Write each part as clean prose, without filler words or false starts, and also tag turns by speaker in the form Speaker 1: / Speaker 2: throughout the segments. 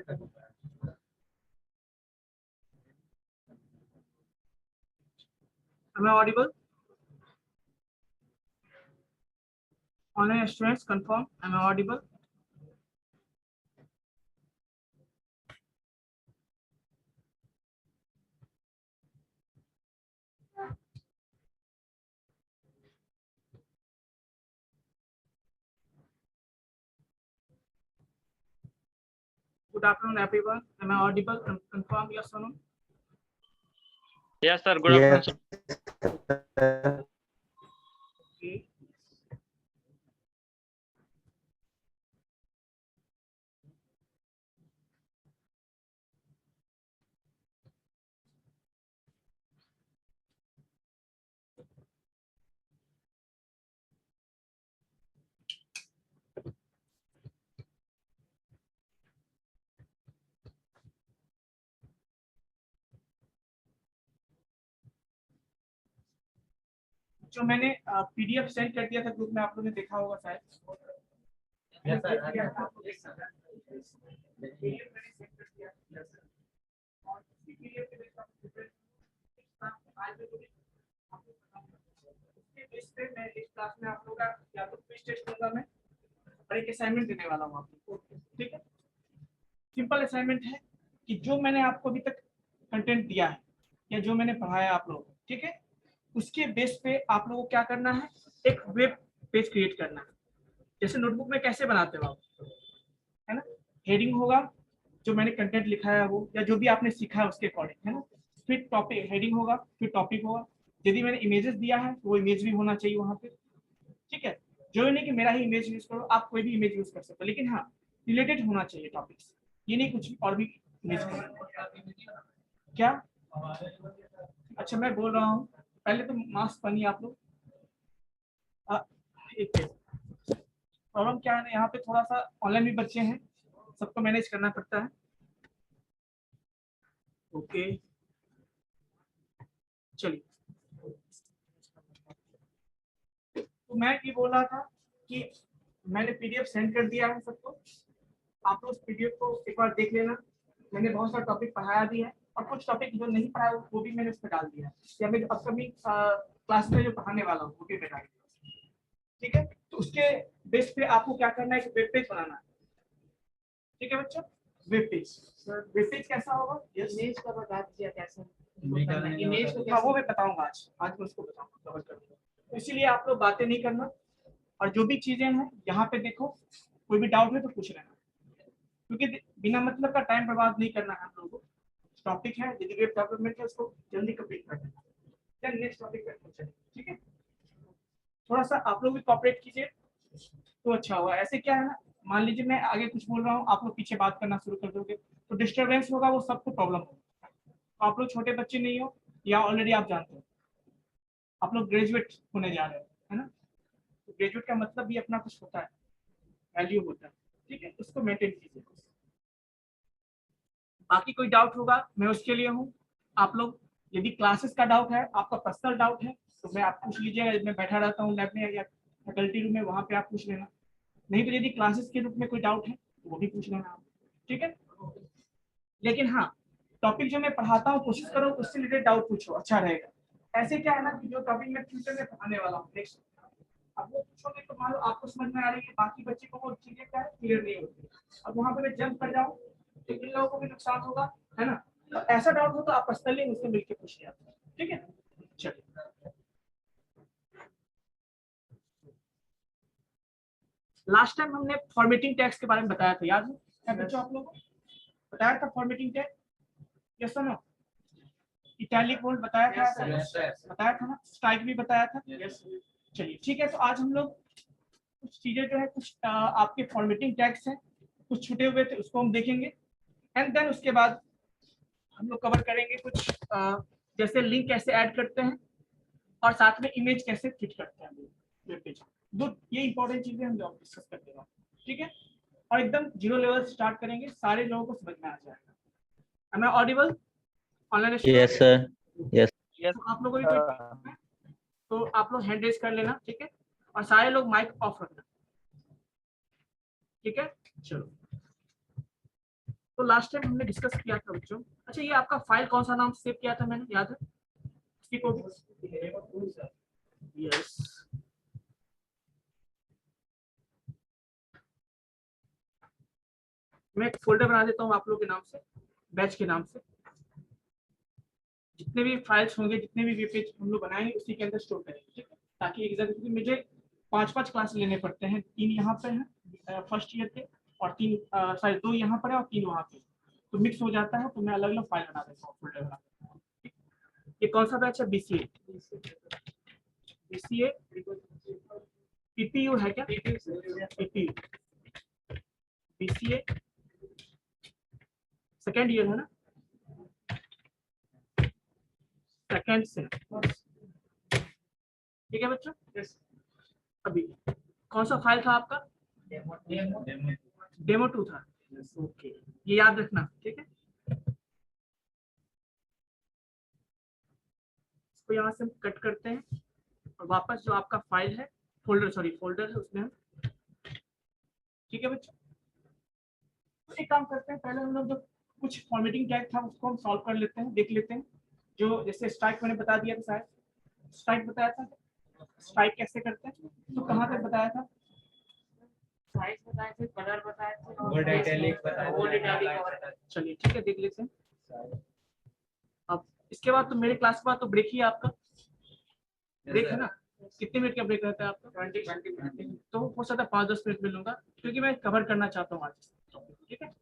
Speaker 1: Am I audible? Online students confirm. Am I audible? Good afternoon, everyone. Am I audible? Confirm yes or no?
Speaker 2: Yes, sir. Good afternoon, sir.
Speaker 1: Okay. जो मैंने PDF send कर दिया था group में, आप लोगों ने देखा होगा शायद। मैं इस क्लास में आप लोगों का या तो क्विज टेस्ट होगा मैं और एक असाइनमेंट देने वाला हूँ आपको। ठीक है, सिंपल असाइनमेंट है कि जो मैंने आपको अभी तक कंटेंट दिया है या जो मैंने पढ़ाया आप लोगों को, ठीक है, उसके बेस पे आप लोगों को क्या करना है, एक वेब पेज क्रिएट करना है। जैसे नोटबुक में कैसे बनाते हो आप, है ना, हेडिंग होगा जो मैंने कंटेंट लिखा है वो, या जो भी आपने सीखा है उसके अकॉर्डिंग, है ना। फिर टॉपिक, हेडिंग होगा, फिर टॉपिक होगा। यदि मैंने इमेजेस दिया है तो वो इमेज भी होना चाहिए वहां पे। ठीक है, जो नहीं कि मेरा ही इमेज यूज करो, आप कोई भी इमेज यूज कर सकते हो, लेकिन हाँ रिलेटेड होना चाहिए टॉपिक से, ये नहीं कुछ और भी इमेज करो। क्या, अच्छा मैं बोल रहा हूँ, पहले तो मास्क पहनिए आप लोग। एक प्रॉब्लम क्या है ना, यहाँ पे थोड़ा सा ऑनलाइन भी बच्चे हैं, सबको मैनेज करना पड़ता है। ओके चलिए, तो मैं ये बोल रहा था कि मैंने पीडीएफ सेंड कर दिया है सबको, आप लोग उस पीडीएफ को एक बार देख लेना। मैंने बहुत सारा टॉपिक पढ़ाया भी है, और कुछ टॉपिक जो नहीं पढ़ाया वो भी मैंने उस पर डाल दिया है, या मैं अपकमिंग क्लास में जो पढ़ाने वाला हूँ वो भी मैं डाल दिया। ठीक है, तो उसके बेस पे आपको क्या करना है, वेब पेज बनाना है। ठीक है बच्चों, web page. Sir web page कैसा होगा, इमेज का बता दीजिए कैसे इमेज को। हाँ वो मैं बताऊंगा, आज मैं उसको बताऊंगा, कवर करूंगा। तो इसीलिए आप लोग बातें नहीं करना, और जो भी चीजें हैं यहाँ पे देखो, कोई भी डाउट है तो पूछ लेना, क्योंकि बिना मतलब का टाइम बर्बाद नहीं करना है हम लोगों को। टॉपिक है, यदि वेब डेवलपमेंट है, उसको जल्दी कंप्लीट कर देना, देन नेक्स्ट टॉपिक पे चलेंगे। ठीक है, थोड़ा सा आप लोग भी कोऑपरेट कीजिए तो अच्छा होगा। ऐसे क्या है ना, मान लीजिए मैं आगे कुछ बोल रहा हूँ, आप लोग पीछे बात करना शुरू कर दोगे तो डिस्टरबेंस होगा, वो सबको प्रॉब्लम होगा। आप लोग छोटे बच्चे नहीं हो, या ऑलरेडी आप जानते हो आप लोग ग्रेजुएट होने जा रहे हो, है ना। तो ग्रेजुएट का मतलब भी अपना कुछ होता है, वैल्यू होता है। ठीक है, उसको मेंटेन कीजिए। बाकी कोई डाउट होगा मैं उसके लिए हूँ। आप लोग यदि क्लासेस का डाउट है, आपका पर्सनल डाउट है, तो मैं आप पूछ लीजिएगा, मैं बैठा रहता हूँ लैब में या फैकल्टी रूम में, वहाँ पे आप पूछ लेना। नहीं तो यदि क्लासेस के रूप में कोई डाउट है तो वो भी पूछ लेना आप। ठीक है, लेकिन हाँ टॉपिक जो मैं पढ़ाता हूँ कोशिश करो उससे रिलेटेड डाउट पूछो, अच्छा रहेगा। ऐसे क्या है ना कि जो टॉपिक मैं फ्यूचर में पढ़ाने वाला हूँ नेक्स्ट, अब वो पूछोगे तो मान लो आपको समझ में आ रही है, बाकी बच्चे को वो चीजें क्या है क्लियर नहीं होती। अब वहां पे मैं जंप कर जाऊँ तो इन लोगों को भी नुकसान होगा, है ना। तो ऐसा डाउट हो तो आप पर्सनली मुझसे मिलकर पूछ लिया। ठीक है, चलिए। लास्ट टाइम हमने फॉर्मेटिंग टैग्स के बारे में बताया था, याद है बच्चों आप लोगों को? बताया था फॉर्मेटिंग टैग, यस और नो? इटैलिक बोल्ड बताया था, बताया था ना, स्ट्राइक भी बताया था। चलिए ठीक है, तो आज हम लोग कुछ चीजें जो है, कुछ आपके फॉर्मेटिंग टैग्स हैं, कुछ छूटे हुए थे उसको हम देखेंगे, एंड देन उसके बाद हम लोग कवर करेंगे कुछ जैसे लिंक कैसे ऐड करते हैं, और साथ में इमेज कैसे फिट करते हैं वेब पेज। दो ये इंपॉर्टेंट चीजें हम लोग डिस्कस करते हैं। ठीक है, और एकदम जीरो लेवल से स्टार्ट करेंगे, सारे लोगों को समझ में आ जाएगा। Am I audible? Online
Speaker 2: Yes, sir. Yes. Yes.
Speaker 1: तो आप लोगों को कोई तो आप लोग हैंड रेज कर लेना, ठीक है, और सारे लोग माइक ऑफ रखना। ठीक है, चलो तो लास्ट टाइम हमने डिस्कस किया था बच्चों। अच्छा, ये आपका फाइल कौन सा नाम सेव किया था मैंने, याद है किसी को भी? यस, मैं एक फोल्डर बना देता हूँ आप लोग के नाम से, बैच के नाम से। जितने भी फाइल्स होंगे, जितने भी वेब पेज हम लोग बनाएंगे उसी के अंदर स्टोर करेंगे, ठीक है? ताकि एग्जैक्टली मुझे 5-5 क्लास लेने पड़ते हैं, 3 यहाँ पे हैं फर्स्ट ईयर के, और 3 सॉरी 2 यहाँ पर है और 3 वहाँ पे, तो मिक्स हो जाता है, तो मैं अलग अलग फाइल बना देता हूँ, फोल्डर बना देता हूँ। ये कौन सा बैच है? बीसीए। बीसीए पीपीयू है क्या? पीपीयू बीसीए सेकेंड ईयर है ना? सेकेंड से, ठीक है बच्चों? अभी कौन सा फाइल था आपका? डेमो 2 था। ओके, ये याद रखना, ठीक है? इसको यहाँ से हम कट करते हैं और वापस जो आपका फाइल है, फोल्डर है उसमें हम, ठीक है बच्चों? तो एक काम करते हैं, पहले हम लोग जो कुछ फॉर्मेटिंग टैग था उसको हम सॉल्व कर लेते हैं, देख लेते हैं। जो जैसे स्ट्राइक मैंने बता दिया था, शायद स्ट्राइक बताया था, स्ट्राइक कैसे करते हैं, तो कहाँ तक बताया था? साइज बताए थे, कलर बताए थे, बोल्ड इटैलिक बताया, बोल्ड इटैलिक। चलिए ठीक है, देख लेते हैं। अब इसके बाद तो मेरे क्लास के बाद तो ब्रेक ही है आपका, ब्रेक है ना? कितने मिनट का ब्रेक रहता है आपका? 20 मिनट। तो हो सकता है 5-10 मिनट में लूंगा, क्योंकि मैं कवर करना चाहता हूँ आज, ठीक है?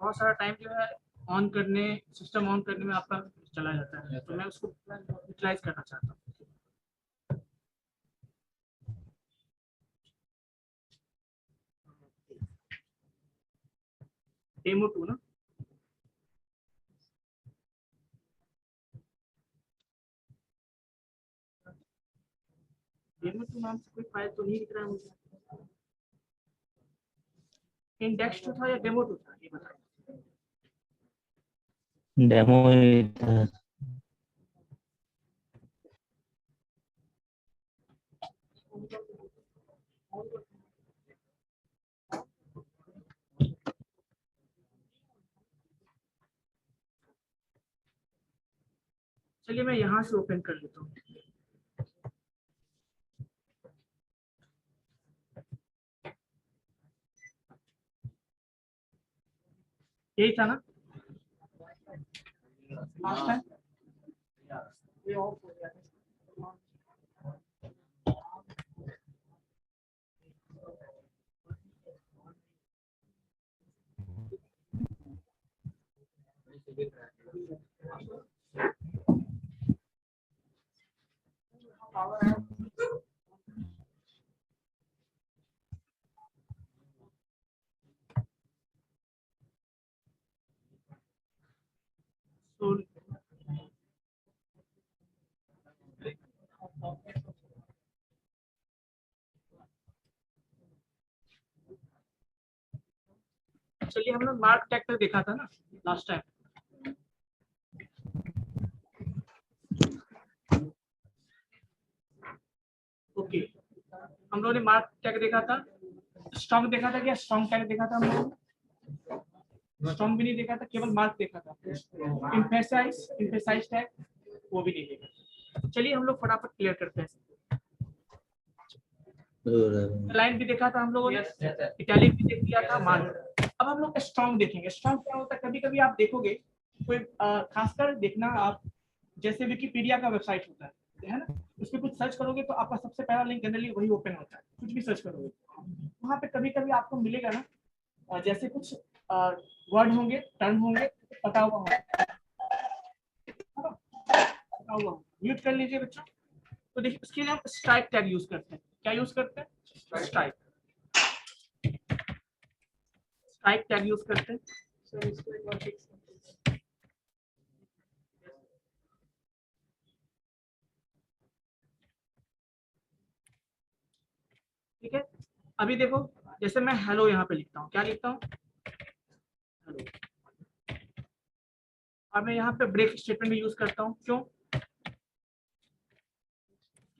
Speaker 1: बहुत सारा टाइम जो है ऑन करने, सिस्टम ऑन करने में आपका चला जाता है, तो मैं उसको यूटिलाइज करना चाहता हूँ। डेमो 2 ना? डेमो 2 नाम से कोई फाइल तो नहीं दिख रहा है मुझे। इंडेक्स 2 था या डेमो 2 था, ये बताइए।
Speaker 2: डेमो ही था।
Speaker 1: चलिए मैं यहाँ से ओपन कर लेता हूँ। यही था ना लास्ट टाइम? ये ऑफ हो गया। तो चलिए, हम लोग मार्क टैग तक देखा था ना लास्ट टाइम? ओके, हम लोगों ने मार्क टैग देखा था, स्ट्रॉन्ग देखा था क्या? स्ट्रॉन्ग टैग देखा था हम लोगों ने? स्ट्रॉन्ग भी नहीं देखा था, केवल मार्क देखा था। इम्फेसाइज टैग वो भी नहीं देखा। चलिए हम लोग फटाफट क्लियर करते हैं। लाइन भी देखा था हम लोगों ने, इटैलिक भी देख लिया था, मार्क। अब हम लोग स्ट्रॉन्ग देखेंगे। स्ट्रॉन्ग क्या होता है? कभी कभी आप देखोगे कोई खासकर देखना आप, जैसे विकिपीडिया का वेबसाइट होता है ना, उस पर कुछ सर्च करोगे तो आपका सबसे पहला लिंक जनरली वही ओपन होता है, कुछ भी सर्च करोगे वहां पे कभी कभी आपको मिलेगा ना, जैसे कुछ वर्ड होंगे, टर्म होंगे, पता हुआ होगा, पता हुआ होगा। म्यूट कर लीजिए बच्चों। तो देखिए उसके लिए हम स्ट्राइक टैग यूज करते हैं। क्या यूज करते हैं? स्ट्राइक स्ट्राइक टैग यूज करते हैं। ठीक है, अभी देखो, जैसे मैं हेलो यहाँ पे लिखता हूँ, क्या लिखता हूँ? हेलो। अब मैं यहाँ पे ब्रेक स्टेटमेंट भी यूज करता हूँ, क्यों?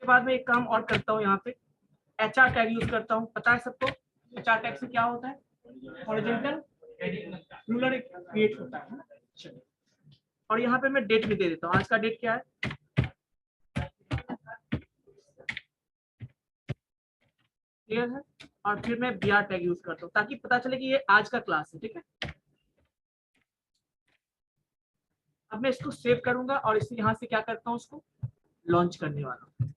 Speaker 1: बाद में एक काम और करता हूँ, यहाँ पे HR टैग यूज करता हूँ। पता है सबको HR टैग से क्या होता है? हॉरिजॉन्टल रूलर क्रिएट होता है ना। चलिए, और यहाँ पे मैं डेट भी दे देता हूँ। आज का डेट क्या है? क्लियर है? और फिर मैं BR टैग यूज करता हूँ ताकि पता चले कि ये आज का क्लास है। ठीक है, अब मैं इसको सेव करूंगा और इसे यहाँ से क्या करता हूँ, उसको लॉन्च करने वाला हूँ।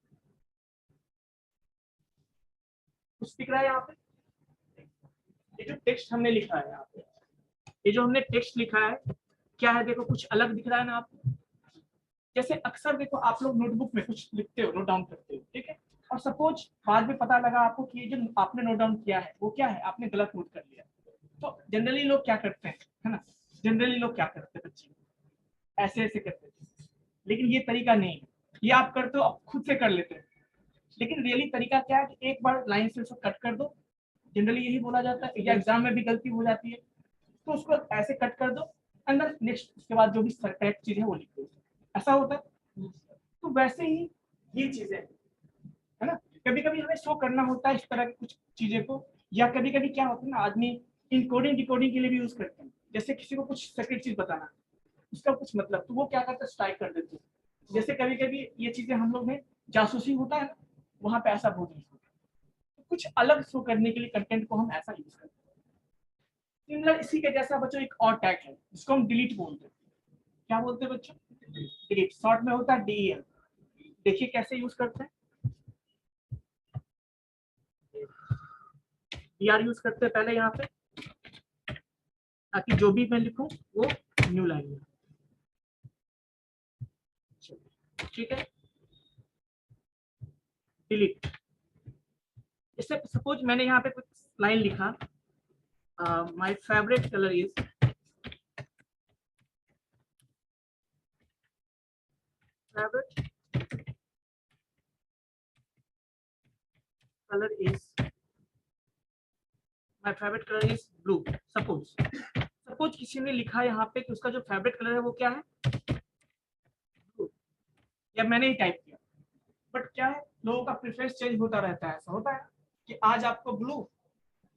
Speaker 1: कुछ दिख रहा है यहाँ पे? ये जो टेक्स्ट हमने लिखा है यहाँ पे, ये जो हमने टेक्स्ट लिखा है क्या है? देखो कुछ अलग दिख रहा है ना आपको। जैसे अक्सर देखो आप लोग नोटबुक में कुछ लिखते हो, नोट डाउन करते हो, ठीक है, और सपोज बाद में पता लगा आपको कि ये जो आपने नोट डाउन किया है वो क्या है, आपने गलत नोट कर लिया। तो जनरली लोग क्या करते हैं, है ना, जनरली लोग क्या करते हैं, बच्चे ऐसे ऐसे करते थे, लेकिन ये तरीका नहीं है। ये आप करते हो, आप खुद से कर लेते हैं, लेकिन रियली तरीका क्या है कि एक बार लाइन से उसको कट कर दो। जनरली यही बोला जाता है, या एग्जाम में भी गलती हो जाती है, तो उसको ऐसे कट कर दो, अंदर नेक्स्ट उसके बाद जो भी करेक्ट चीज है वो लिख दो। ऐसा होता है। तो वैसे ही ये चीजें है ना, कभी कभी हमें शो करना होता है इस तरह की कुछ चीजें को, या कभी कभी क्या होता है ना, आदमी इनकोडिंग डिकोडिंग के लिए भी यूज करते हैं। जैसे किसी को कुछ सीक्रेट चीज बताना, उसका कुछ मतलब, तो वो क्या करते हैं, स्ट्राइक कर देते हैं। जैसे कभी कभी ये चीजें हम लोग में जासूसी होता है ना, वहां पे ऐसा बहुत नहीं होता, तो कुछ अलग शो करने के लिए कंटेंट को हम ऐसा यूज करते हैं। सिमिलर इसी के जैसा बच्चों एक और टैग है जिसको हम डिलीट बोलते हैं। क्या बोलते हैं बच्चों? डिलीट, शॉर्ट में होता है DEL। देखिए कैसे यूज करते हैं। BR यूज करते हैं पहले यहाँ पे, ताकि जो भी मैं लिखूं वो न्यू लाइन में। ठीक है, डिलीट। इससे सपोज मैंने यहाँ पे कुछ लाइन लिखा, my favourite colour is, favourite colour is, my favourite colour is blue. Suppose किसी ने लिखा यहाँ पे कि उसका जो फेवरेट कलर है वो क्या है, ब्लू, या मैंने ही टाइप किया। बट क्या है, लोगों का प्रेफरेंस चेंज होता रहता है। ऐसा होता है कि आज आपको ब्लू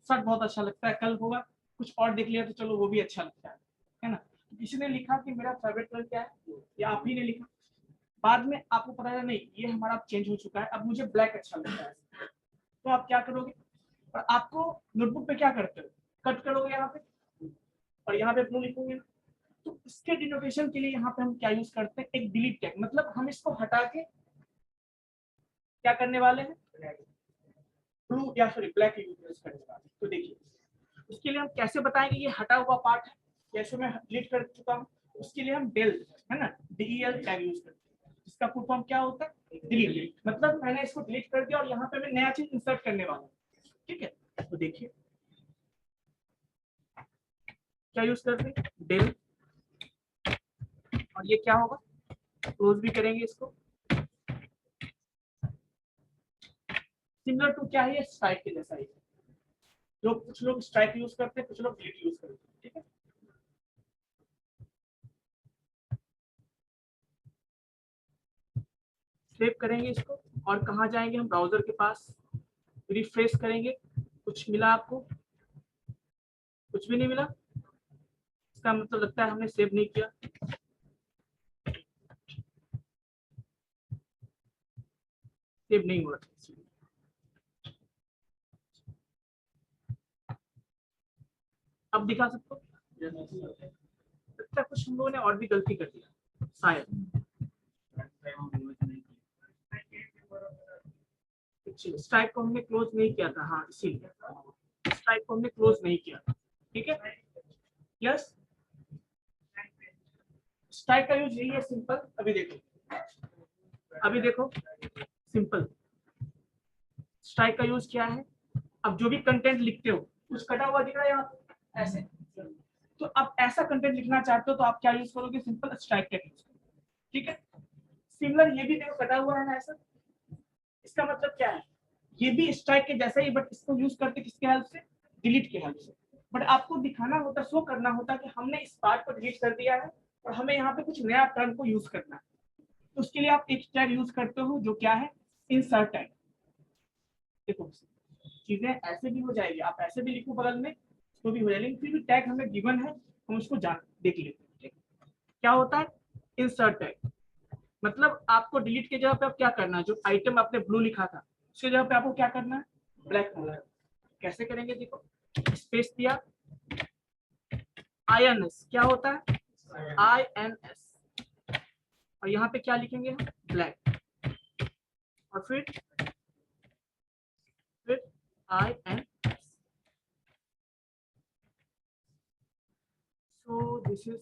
Speaker 1: शर्ट बहुत अच्छा लगता है, कल होगा कुछ और देख लिया तो चलो वो भी अच्छा लगता है ना। तो किसी ने लिखा कि मेरा फेवरेट कलर क्या है, या आप ही ने लिखा, बाद में आपको पता है नहीं ये हमारा चेंज हो चुका है, अब मुझे ब्लैक अच्छा लगता है, तो आप क्या करोगे, और आपको नोटबुक पे क्या करते हो, कट करोगे यहाँ पे और यहाँ पे ब्लू लिखोगे। तो इसके डिनोटेशन के लिए यहाँ पे हम क्या यूज करते हैं, एक डिलीट टैग, मतलब हम इसको हटा के क्या करने वाले हैं, ब्लू या सॉरी ब्लैक यूज करने वाले। तो देखिए उसके लिए हम कैसे बताएंगे ये हटा हुआ पार्ट है, जैसे मैं डिलीट कर चुका हूँ, उसके लिए हम डेल है ना, DEL टैग यूज करते हैं, इसका फुल फॉर्म क्या होता है, डिलीट। मतलब मैंने इसको डिलीट कर दिया और यहाँ पे मैं नया चीज इंसर्ट करने वाला हूँ। ठीक है, तो देखिए क्या यूज करते हैं, डेल, और ये क्या होगा, क्लोज भी करेंगे इसको। सिमिलर टू क्या है, ये स्ट्राइक के जैसा ही है। जो कुछ लोग स्ट्राइक यूज करते हैं, कुछ लोग डिलीट यूज करते हैं। ठीक है, सेव करेंगे इसको और कहाँ जाएंगे हम, ब्राउजर के पास, रिफ्रेश करेंगे। कुछ मिला आपको? कुछ भी नहीं मिला, इसका मतलब लगता है हमने सेव नहीं किया। सेव नहीं हुआ। अब दिखा सकते हो? लगता है कुछ हम लोगों ने और भी गलती कर दिया शायद। स्ट्राइक को हमने क्लोज नहीं किया था, हाँ इसीलिए स्ट्राइक को हमने क्लोज नहीं किया था। ठीक है, यस, स्ट्राइक का यूज यही है, सिंपल। अभी देखो, अभी देखो सिंपल, स्ट्राइक का यूज क्या है, अब जो भी कंटेंट लिखते हो कुछ कटा हुआ दिख रहा है यहाँ पे ऐसे, तो अब ऐसा कंटेंट लिखना चाहते हो तो आप क्या यूज करोगे, सिंपल स्ट्राइक का यूज करोगे। ठीक है, सिमिलर ये भी देखो कटा हुआ है ना ऐसा, इसका मतलब क्या है, ये भी स्ट्राइक के जैसा ही, बट इसको यूज करते किसके हेल्प से, डिलीट के हेल्प से। बट आपको दिखाना होता, शो करना होता कि हमने इस पार्ट को डिलीट कर दिया है और हमें यहाँ पे कुछ नया टर्म को यूज करना है। तो उसके लिए आप एक टैग यूज करते हो जो क्या है, इंसर्ट टैग। देखो चीजें ऐसे भी हो जाएगी, आप ऐसे भी लिखो बगल में तो भी हो जाएगी, लेकिन फिर भी टैग हमें गिवन है, हम उसको जान देख लेते हैं। क्या होता है इंसर्ट टैग? मतलब आपको डिलीट की जगह पे आप क्या करना है, जो आइटम आपने ब्लू लिखा था उसके जगह पे आपको क्या करना है, ब्लैक करना है। कैसे करेंगे? देखो स्पेस दिया, INS क्या होता है, INS, और यहाँ पे क्या लिखेंगे, ब्लैक, और फिर INS। सो दिस इज,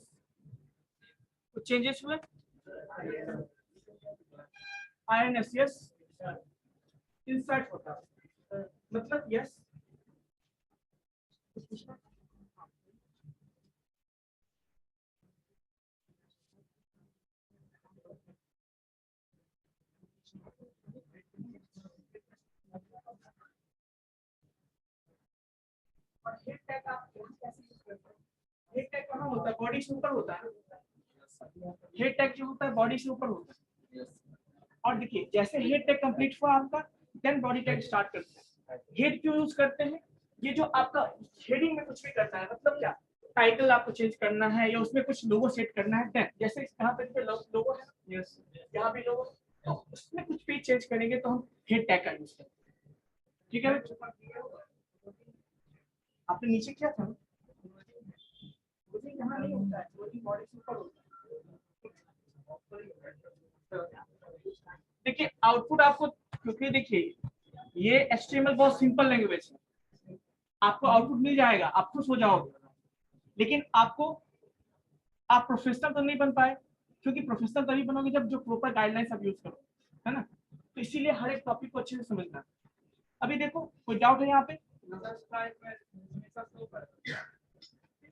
Speaker 1: कुछ चेंजेस हुए, INS यस, इंसर्ट होता है मतलब यस। और हेड टैग आप कैसे यूज करते हैं? हेड टैग कहाँ होता है, बॉडी से ऊपर होता है। हेड टैग जो होता है बॉडी से ऊपर होता है। और देखिए जैसे हेड टैग कंप्लीट हुआ आपका, देन बॉडी टैग स्टार्ट करते हैं। हेड क्यों यूज करते हैं? ये जो आपका हेडिंग में कुछ भी करना है, मतलब क्या, टाइटल आपको चेंज करना है या उसमें कुछ लोगो सेट करना है, देन जैसे यहाँ पे लोगो है, यस यहाँ भी लोगो, तो उसमें कुछ भी चेंज करेंगे तो हम हेड टैग का यूज करते हैं। ठीक है, आपने नीचे क्या था, यहाँ नहीं होता है, बॉडी से ऊपर होता है। देखिए आउटपुट आपको, क्योंकि देखिए ये HTML बहुत सिंपल लैंग्वेज है, आपको आउटपुट मिल जाएगा, आप खुश हो जाओगे, लेकिन आपको, आप प्रोफेशनल तो नहीं बन पाए, क्योंकि प्रोफेशनल तभी बनोगे जब जो प्रॉपर गाइडलाइंस आप यूज करो, है ना। तो इसीलिए हर एक टॉपिक को अच्छे से समझना। अभी देखो कोई डाउट है यहाँ पे,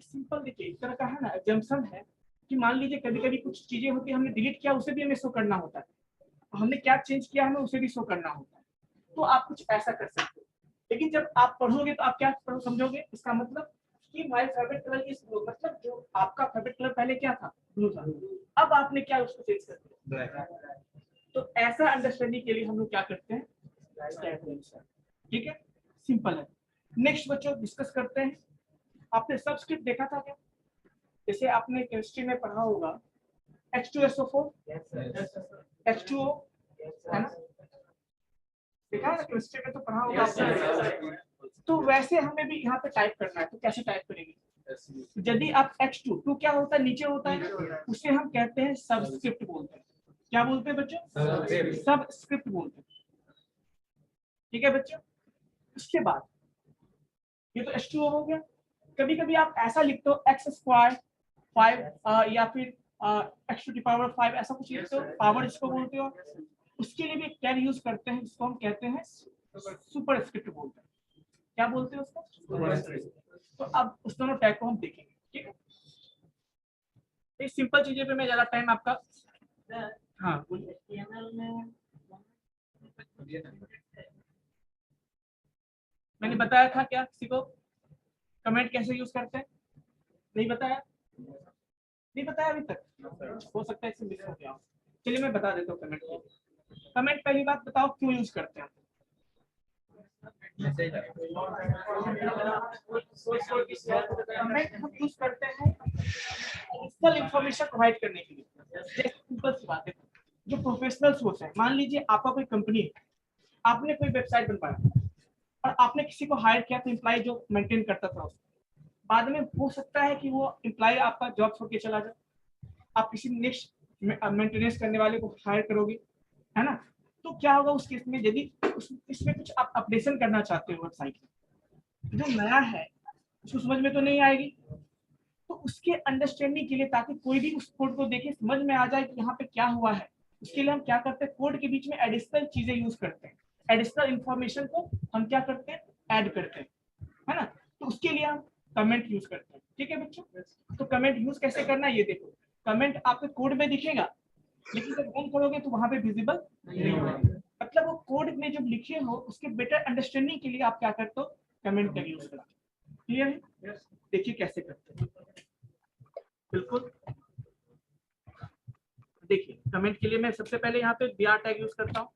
Speaker 1: सिंपल देखिए एक तरह का है ना एग्जाम्पशन है, कि मान लीजिए कभी कभी कुछ चीजें होती है हमने डिलीट किया, उसे भी हमें शो करना होता है, हमने क्या चेंज किया हमें उसे भी शो करना होता है, तो आप कुछ ऐसा कर सकते हो। लेकिन जब आप पढ़ोगे तो आप क्या समझोगे, इसका मतलब कि my favourite colour is blue, मतलब जो आपका फेवरेट कलर पहले क्या था, ब्लू था, अब आपने क्या उसको चेंज कर दिया। तो ऐसा अंडरस्टैंडिंग के लिए हम लोग क्या करते हैं, ठीक है, सिंपल है। नेक्स्ट बच्चों डिस्कस करते हैं, आपने सबस्क्रिप्ट देखा था क्या? जैसे आपने केमिस्ट्री में पढ़ा होगा H2SO4, H2O, है ना, देखा है केमिस्ट्री में तो पढ़ा होगा आपने। तो वैसे हमें भी यहाँ पे टाइप करना है, तो कैसे टाइप करेंगे? यदि आप H2 क्या होता है, नीचे होता है, उसे हम कहते हैं सबस्क्रिप्ट बोलते हैं। क्या बोलते हैं बच्चों? सबस्क्रिप्ट बोलते हैं। ठीक है बच्चों, उसके बाद ये तो H2O हो गया। कभी कभी आप ऐसा लिखते हो x² 5 या फिर x⁵ ऐसा कुछ लिखते हो, पावर इसको बोलते हो। उसके लिए भी एक टैग यूज करते हैं, जिसको हम कहते हैं सुपरस्क्रिप्ट बोलते हैं। क्या बोलते हैं उसको? तो अब उस दोनों टैग को हम देखेंगे, ठीक है। ये सिंपल चीजें पे मैं ज्यादा टाइम आपका, हाँ मैंने बताया था क्या किसी को, कमेंट कैसे यूज करते हैं, नहीं बताया, नहीं बताया अभी तक, हो सकता है इससे मिस हो गया। चलिए मैं बता देता हूँ कमेंट को। कमेंट पहली बात बताओ क्यों यूज करते हैं? कमेंट हम यूज करते हैं एडिशनल इंफॉर्मेशन प्रोवाइड करने के लिए। सिंपल सी बात है, जो प्रोफेशनल सोर्स है, मान लीजिए आपका कोई कंपनी है, आपने कोई वेबसाइट बनवाया और आपने किसी को हायर किया, तो एम्प्लॉय जो मेंटेन करता था उसको, बाद में हो सकता है कि वो एम्प्लॉय आपका जॉब छोड़ के चला जाए, आप किसी नेक्स्ट मेंटेनेंस करने वाले को हायर करोगे, है ना। तो क्या होगा उस केस में, यदि इसमें कुछ आप अपडेशन करना चाहते हो वेबसाइट में, जो नया है उसको समझ में तो नहीं आएगी, तो उसके अंडरस्टैंडिंग के लिए, ताकि कोई भी उस कोड को देखे समझ में आ जाए कि यहाँ पे क्या हुआ है, उसके लिए हम क्या करते हैं, कोड के बीच में एडिशनल चीजें यूज करते हैं, एडिशनल इंफॉर्मेशन को हम क्या करते हैं, ऐड करते हैं, है ना। तो उसके लिए हम कमेंट यूज करते हैं। ठीक है बच्चों, तो कमेंट यूज कैसे करना है ये देखो। कमेंट आपके कोड में दिखेगा, लेकिन जब रन करोगे तो वहां पे विजिबल नहीं होगा, मतलब वो कोड में जब लिखे हो उसके बेटर अंडरस्टैंडिंग के लिए आप क्या करते हो, कमेंट का यूज करते हो। क्लियर है? देखिए कैसे करते हैं, बिल्कुल देखिए। कमेंट के लिए मैं सबसे पहले यहाँ पे br टैग यूज करता हूँ,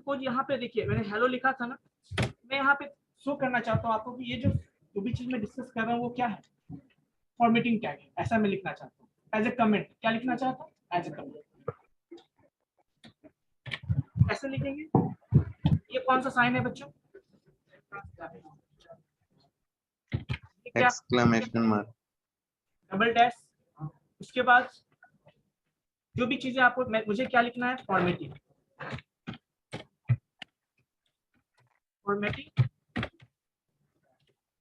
Speaker 1: सपोज यहाँ पे देखिए मैंने हेलो लिखा था ना, मैं यहाँ पे शो करना चाहता हूँ आपको कि ये जो भी चीज मैं डिस्कस कर रहा हूँ वो क्या है, फॉर्मेटिंग टैग है, ऐसा मैं लिखना चाहता हूँ। एज ए कमेंट क्या लिखना चाहता हूँ, एज ए कमेंट ऐसे लिखेंगे। ये कौन सा साइन है बच्चों,
Speaker 3: एक्सक्लेमेशन मार्क,
Speaker 1: डबल डैश। उसके बाद जो भी चीजें आपको मुझे क्या लिखना है, फॉर्मेटिंग, फॉर्मेटिंग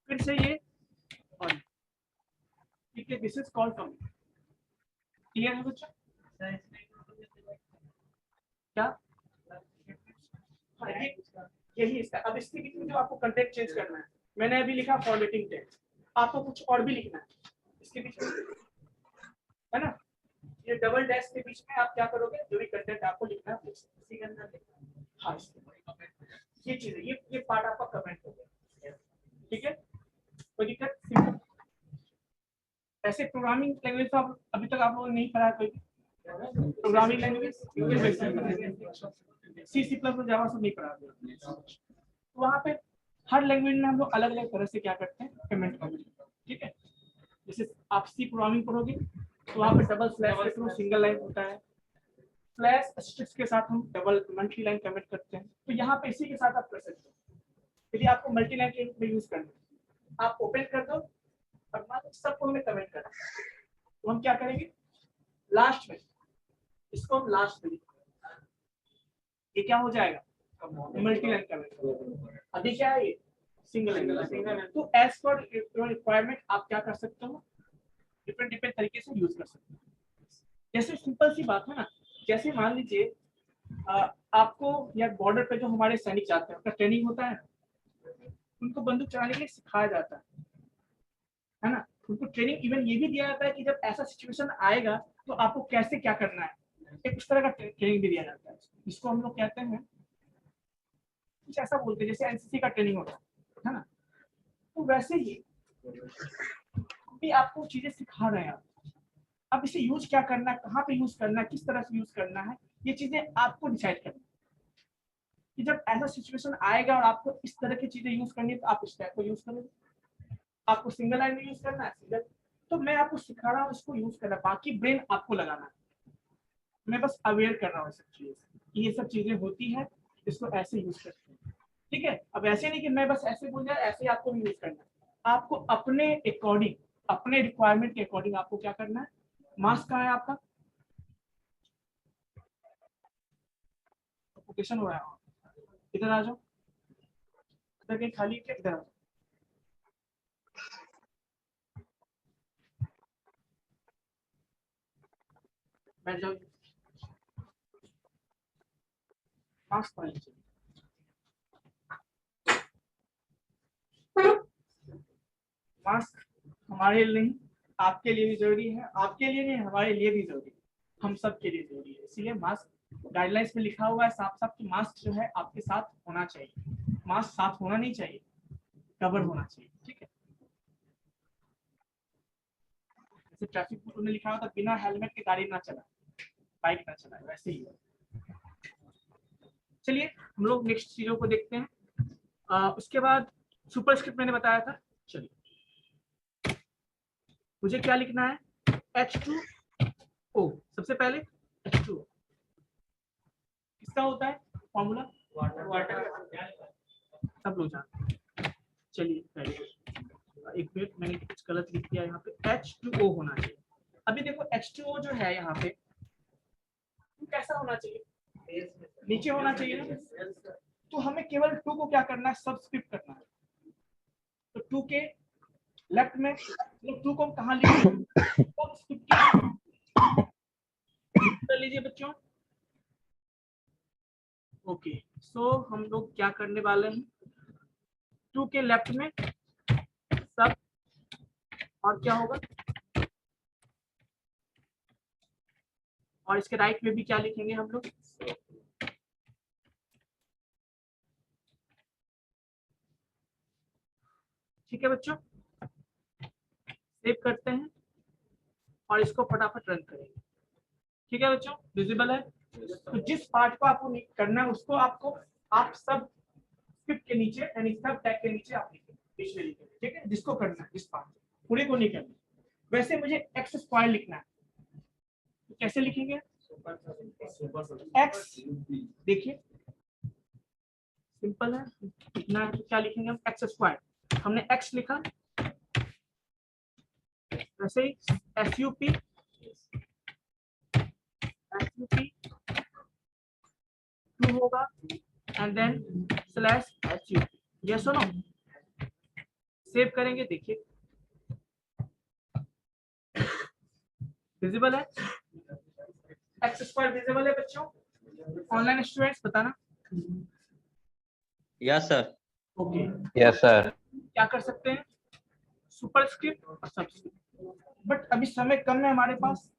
Speaker 1: फिर से ये, और ठीक है, this is called comment. Clear है बच्चों, क्या यही इसका। अब इसके बीच में जो आपको कंटेंट चेंज करना है, मैंने अभी लिखा फॉर्मेटिंग टेक्स्ट, आपको कुछ और भी लिखना है इसके बीच में, है ना। ये डबल डैश के बीच में आप क्या करोगे, जो भी कंटेंट आपको लिखना है इसी के अंदर लिखना है। हाँ, ये चीज है, ये पार्ट आपका कमेंट हो गया, ठीक है, कोई दिक्कत। ऐसे प्रोग्रामिंग लैंग्वेज तो आप अभी तक आप लोगों ने नहीं पढ़ा कोई प्रोग्रामिंग लैंग्वेज, सी सी प्लस जावा सब नहीं पढ़ा। तो वहाँ पे हर लैंग्वेज में हम लोग अलग अलग तरह से क्या करते हैं, कमेंट करते हैं, ठीक है। जैसे आप सी प्रोग्रामिंग पढ़ोगे तो वहाँ पे डबल स्लैश के थ्रू सिंगल लाइन होता है, स्लैश एस्टेरिस्क के साथ हम डबल मल्टी लाइन कमेंट करते हैं। तो यहाँ पे इसी के साथ आप कर सकते हो। यदि आपको मल्टी लाइन में यूज करना है, आप ओपन कर दो और मान सबको हमें कमेंट करना है, तो हम क्या करेंगे, लास्ट में इसको हम लास्ट में लिखेंगे, ये क्या हो जाएगा, मल्टी लाइन कमेंट। अभी क्या है, ये सिंगल लाइन। तो एज पर रिक्वायरमेंट आप क्या कर सकते हो, डिफरेंट डिफरेंट तरीके से यूज कर सकते हो। जैसे सिंपल सी बात है ना, जैसे मान लीजिए आपको या बॉर्डर पे जो हमारे सैनिक जाते हैं उनका ट्रेनिंग होता है, उनको बंदूक चलाने के लिए सिखाया जाता है ना। उनको ट्रेनिंग इवन ये भी दिया जाता है कि जब ऐसा सिचुएशन आएगा तो आपको कैसे क्या करना है, एक उस तरह का ट्रेनिंग भी दिया जाता है, जिसको हम लोग कहते हैं, कुछ ऐसा बोलते हैं जैसे एनसीसी का ट्रेनिंग होता है ना। तो वैसे ही भी आपको चीजें सिखा रहे हैं। अब इसे यूज क्या करना है, कहाँ पे यूज करना है, किस तरह से यूज करना है, ये चीजें आपको डिसाइड करना है कि जब ऐसा सिचुएशन आएगा और आपको इस तरह की चीजें यूज करनी है तो आप इस टाइप को यूज करोगे। आपको सिंगल लाइन में यूज करना है सिंगल, तो मैं आपको सिखा रहा हूँ इसको यूज करना, बाकी ब्रेन आपको लगाना है। मैं बस अवेयर कर रहा हूँ सब चीज, ये सब चीजें होती है, इसको ऐसे यूज करते हैं, ठीक है। अब ऐसे नहीं कि मैं बस ऐसे बोल जाए, ऐसे आपको भी यूज करना है, आपको अपने अकॉर्डिंग, अपने रिक्वायरमेंट के अकॉर्डिंग आपको क्या करना है। मास्क कहाँ है आपका, लोकेशन हो रहा है, इधर आ जाओ, इधर कहीं खाली है, इधर आ जाओ। बैठ जाओ, मास्क पहन लीजिए। मास्क हमारे लिए नहीं, आपके लिए भी जरूरी है, आपके लिए नहीं हमारे लिए भी जरूरी है, हम सब के लिए जरूरी है। इसलिए मास्क गाइडलाइंस में लिखा हुआ है साफ साफ कि मास्क जो है आपके साथ होना चाहिए। मास्क साथ होना नहीं चाहिए, कवर होना चाहिए, ठीक है। जैसे ट्रैफिक रूल में लिखा हुआ था बिना हेलमेट के गाड़ी ना चलाए, बाइक ना चलाए, वैसे ही है। चलिए हम लोग नेक्स्ट चीजों को देखते हैं। उसके बाद सुपरस्क्रिप्ट मैंने बताया था, चलिए मुझे क्या लिखना है, H2O। सबसे पहले H2O किसका होता है फॉर्मूला, वाटर, सब लोग जानते हैं। चलिए पहले एक मिनट, मैंने कुछ गलत लिख दिया यहाँ पे, H2O होना चाहिए। अभी देखो H2O जो है यहाँ पे कैसा होना चाहिए, नीचे होना चाहिए ना। तो हमें केवल 2 को क्या करना है, सब्सक्रिप्ट करना है। तो 2 के लेफ्ट में, तो 2 को हम कहाँ लिखेंगे, कर लीजिए बच्चों। ओके, सो हम लोग क्या करने वाले हैं, 2 के लेफ्ट में सब, और क्या होगा, और इसके राइट में भी क्या लिखेंगे हम लोग, ठीक है बच्चों। सेव करते हैं और इसको फटाफट रन करेंगे, ठीक है बच्चों, विजिबल है। तो जिस पार्ट को आपको करना है उसको आपको आप सब स्क्रिप्ट के नीचे यानी सब टैग के नीचे आप लिखेंगे, ठीक है, जिसको करना है, जिस पार्ट पूरे को नहीं करना। वैसे मुझे एक्स स्क्वायर लिखना है, तो कैसे लिखेंगे? एक्स, देखिए सिंपल है, लिखना है तो क्या लिखेंगे हम? X square. हमने एक्स लिखा, वैसे ही SUP टू होगा एंड देन /SUP। यस और नो? सेव करेंगे, देखिए विजिबल है, एक्स स्क्वायर विजिबल है बच्चों? ऑनलाइन स्टूडेंट्स बताना।
Speaker 2: Yes sir.
Speaker 1: Okay,
Speaker 3: yes sir.
Speaker 1: क्या कर सकते हैं? सुपरस्क्रिप्ट और सबस्क्रिप्ट। बट अभी समय कम है हमारे पास,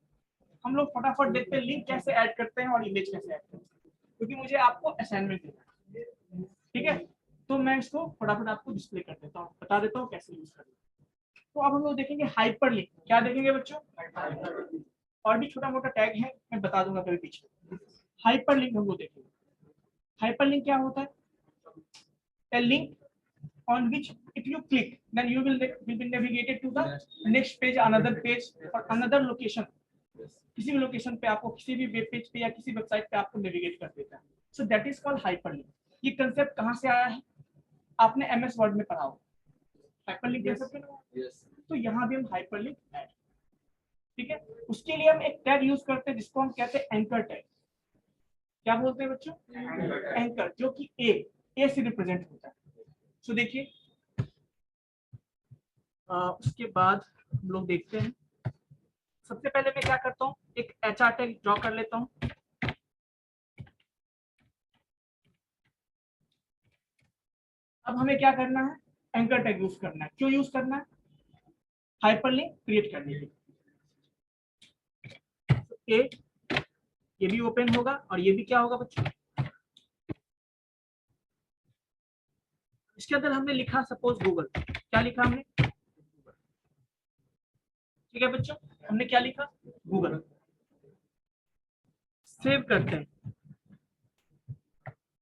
Speaker 1: हम लोग फटाफट देखते हैं लिंक कैसे ऐड करते हैं और इमेज कैसे ऐड करते हैं, क्योंकि मुझे आपको असाइनमेंट देना है, ठीक है? तो मैं इसको फटाफट आपको डिस्प्ले कर देता हूँ, बता देता हूँ कैसे यूज करना है। तो अब हम लोग देखेंगे हाइपरलिंक। क्या देखेंगे बच्चों? और भी छोटा मोटा टैग है, मैं बता दूंगा कभी पीछे। हाइपरलिंक हम लोग देखेंगे। हाइपरलिंक क्या होता है? A link on which if you click then you will be navigated to the next page, another page or another location। किसी भी लोकेशन पे आपको किसी भी वेब पेज पे या किसी वेबसाइट पे आपको नेविगेट कर देता है। So that is called hyperlink. ये कंसेप्ट कहाँ से आया है? आपने MS वर्ड में पढ़ा हो हाइपरलिंक कंसेप्ट। तो यहाँ भी हम हाइपरलिंक ऐड, ठीक है? उसके लिए हम एक टैग यूज करते हैं जिसको हम कहते हैं एंकर टैग। क्या बोलते हैं बच्चों? एंकर, जो कि ए से रिप्रेजेंट होता है। सो देखिए, उसके बाद हम लोग देखते हैं। सबसे पहले मैं क्या करता हूँ, एक HR टैग ड्रॉ कर लेता हूँ। अब हमें क्या करना है? एंकर टैग यूज करना है। क्यों यूज करना है? हाइपरलिंक क्रिएट करने के लिए। ये भी ओपन होगा और ये भी क्या होगा बच्चों? इसके अंदर हमने लिखा सपोज गूगल। क्या लिखा हमने? ठीक है बच्चों, हमने क्या लिखा? गूगल। सेव करते हैं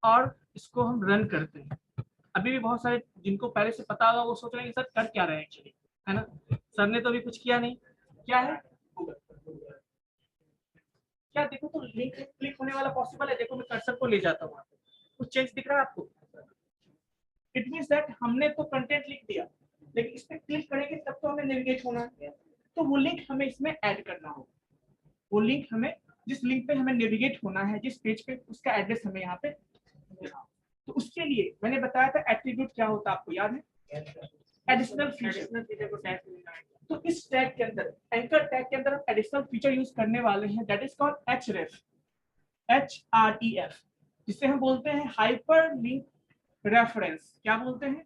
Speaker 1: और इसको हम रन करते हैं। अभी भी बहुत सारे जिनको पहले से पता होगा वो सोच रहे हैं सर कर क्या रहे हैं एक्चुअली, है ना? सर ने तो अभी कुछ किया नहीं। क्या है? गूगल। क्या देखो तो लिंक क्लिक होने वाला पॉसिबल है? देखो मैं कर्सर को ले जाता हूँ, कुछ चेंज दिख रहा है आपको? इट मींस दैट हमने तो कंटेंट लिख दिया, लेकिन इस पे क्लिक करेंगे तब तो हमें नेविगेट होना है, तो वो लिंक हमें इसमें ऐड करना होगा। वो लिंक हमें, जिस लिंक पे हमें नेविगेट होना है, जिस पेज पे, उसका एड्रेस हमें यहाँ पे देना। तो उसके लिए मैंने बताया था एट्रीब्यूट क्या होता है, आपको याद है? एडिशनल फीचर को टैग करना है। तो इस टैग के अंदर, एंकर टैग के अंदर हम एडिशनल फीचर यूज करने वाले हैं, that is called href, HREF, जिसे हम बोलते हैं हाइपर लिंक रेफरेंस। क्या बोलते हैं?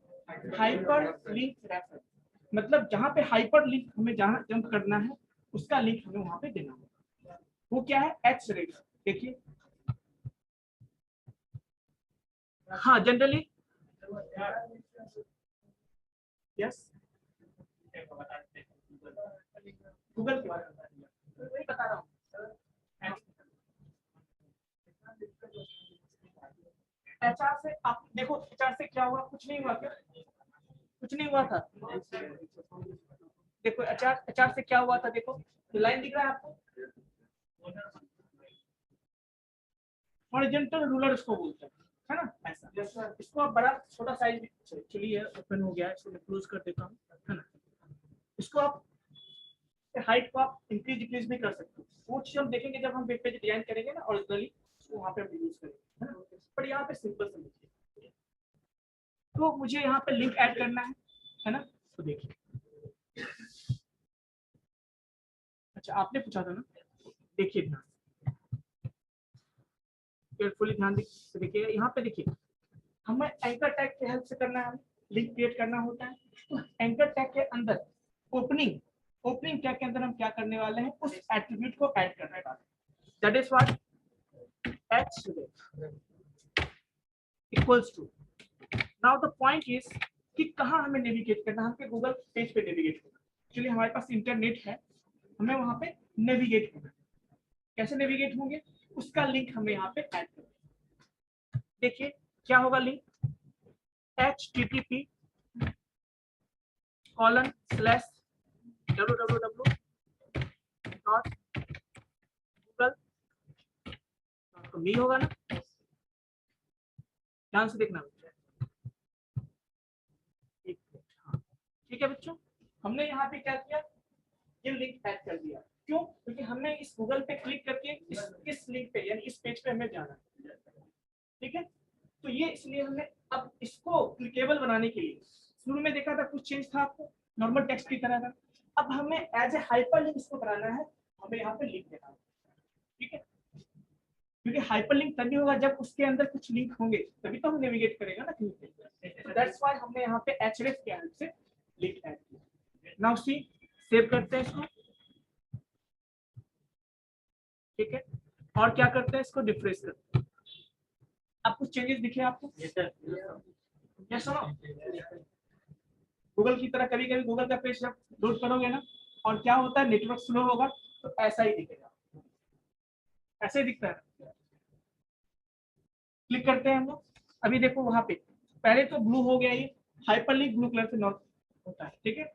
Speaker 1: Hyper link reference. मतलब जहां पे हाइपर लिंक हमें जहां जंप करना है उसका लिंक हमें वहां पे देना है। वो क्या है? href। देखिए, हाँ जनरली यस, गूगल के बारे में वही बता रहा हूँ। HR से आप देखो, HR से क्या हुआ? कुछ नहीं हुआ क्या? कुछ नहीं हुआ था। देखो HR से क्या हुआ था, देखो लाइन दिख रहा है आपको? हॉरिजॉन्टल रूलर इसको बोलते हैं, है ना? ऐसा इसको आप बड़ा छोटा साइज, चलिए ओपन हो गया है, इसको मैं क्लोज कर देता हूँ, है ना? इसको आप हाइट को आप इंक्रीज डिक्रीज भी कर सकते हो। वो चीज हम देखेंगे जब हम वेब पेज डिजाइन करेंगे ना ओरिजिनली, उसको वहां पे हम यूज करेंगे, है ना? पर यहाँ पे सिंपल समझिए। तो मुझे यहाँ पे लिंक ऐड करना है ना? तो देखिए, अच्छा आपने पूछा था ना, देखिए ध्यान, केयरफुली ध्यान देखिए। यहाँ पे देखिए, हमें एंकर टैग की हेल्प से करना है, लिंक क्रिएट करना होता है। तो एंकर टैग के अंदर ओपनिंग टैग के अंदर हम क्या करने वाले हैं? उस एट्रीब्यूट को ऐड करने वाले हैं, that is what href equals to. Now the point is कि कहाँ हमें नेविगेट करना है? हमके गूगल पेज पे नेविगेट करना। एक्चुअली हमारे पास इंटरनेट है, हमें वहां पे नेविगेट करना है। कैसे नेविगेट होंगे? उसका लिंक हमें यहाँ पे ऐड करना है। देखिए क्या होगा लिंक? http://www.google.me होगा ना, ध्यान से देखना। ठीक है बच्चों, हमने यहाँ पे क्या किया, ये लिंक ऐड कर दिया। क्यों? क्योंकि हमने इस गूगल पे क्लिक करके इस लिंक पे यानी इस पेज पे हमें जाना है। ठीक है, तो ये इसलिए हमने अब इसको क्लिकेबल बनाने के लिए, शुरू में देखा था कुछ चेंज था, आपको नॉर्मल टेक्स्ट की तरह था। अब हमें एज ए हाइपरलिंक इसको बनाना है, हमें यहाँ पे लिंक देना है। ठीक है, क्योंकि हाइपरलिंक तभी होगा जब उसके अंदर कुछ लिंक होंगे, तभी तो हम नेविगेट करेगा ना कहीं पे। दैट्स व्हाई हमने यहाँ पे href के हेल्प से लिंक ऐड किया। नाउ सी, सेव करते हैं इसको। ठीक है, और क्या करते हैं, इसको रिफ्रेश करते हैं। अब कुछ चेंजेस दिखे आपको? यस सुनो, गूगल की तरह कभी कभी गूगल का पेज जब लोड करोगे ना, और क्या होता है, नेटवर्क स्लो होगा तो ऐसा ही दिखेगा, ऐसे ही दिखता है। क्लिक करते हैं हम लोग, अभी देखो वहां पे पहले तो ब्लू हो गया, ये हाइपरलिंक ब्लू कलर से नॉट होता है। ठीक है,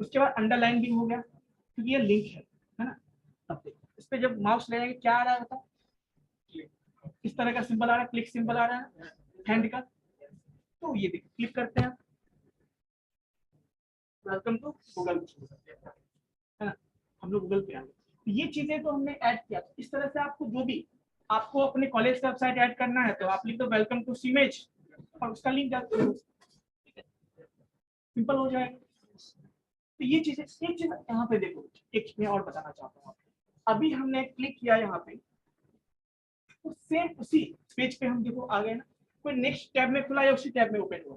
Speaker 1: उसके बाद अंडरलाइन भी हो गया क्योंकि ये लिंक है ना। अब देखो इस पे जब माउस ले जाएंगे क्या आ रहा है, बताओ? इस तरह का सिंबल आ रहा है, क्लिक सिंबल आ रहा है हैंड का। तो ये देखो, क्लिक करते हैं, वेलकम टू गूगल, है ना, हम लोग गूगल पे आ गए। ये चीजें तो हमने ऐड किया। इस तरह से आपको जो भी आपको अपने कॉलेज का वेबसाइट ऐड करना है तो आप लिख दो वेलकम टू सीमेज और उसका लिंक डाल दो, सिंपल हो जाएगा। तो ये चीजें, एक चीज यहाँ पे देखो, एक मैं और बताना चाहता हूँ। अभी हमने क्लिक किया यहाँ पे, तो सेम उसी पेज पे हम देखो आ गए ना, कोई नेक्स्ट टैब में खुला या उसी टैब में ओपन हुआ?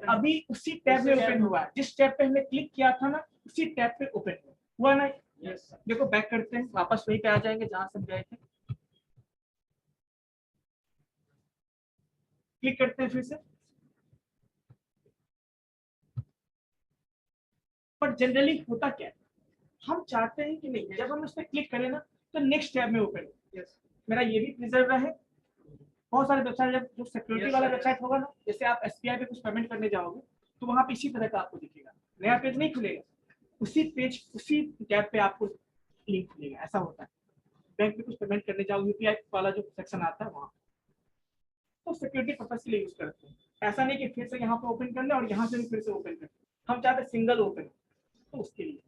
Speaker 1: अभी उसी टैब में ओपन हुआ है, जिस टैब पे हमने क्लिक किया था ना, उसी टैब पे ओपन हुआ ना। देखो बैक करते हैं, वापस वहीं पे आ जाएंगे जहां से गए थे। क्लिक करते हैं फिर से, पर जनरली होता क्या है, हम चाहते हैं कि नहीं जब हम उस पर क्लिक करें ना तो नेक्स्ट टैब में ओपन हो, मेरा ये भी प्रिजर्व रहे। बहुत सारे वेबसाइट जब जो सिक्योरिटी वाला वेबसाइट होगा ना, जैसे आप एसबीआई पे कुछ पेमेंट करने जाओगे तो वहां पे इसी तरह का आपको दिखेगा, नया पेज नहीं खुलेगा, उसी पेज उसी टैब पे आपको लिंक खुलेगा। ऐसा होता है, बैंक में कुछ पेमेंट करने जाओ, यूपीआई वाला जो सेक्शन आता है वहाँ, तो सिक्योरिटी पर्पज के लिए यूज करते हैं। ऐसा नहीं कि फिर से यहाँ पे ओपन कर ले और यहाँ से भी फिर से ओपन कर, हम चाहते हैं सिंगल ओपन, तो उसके लिए।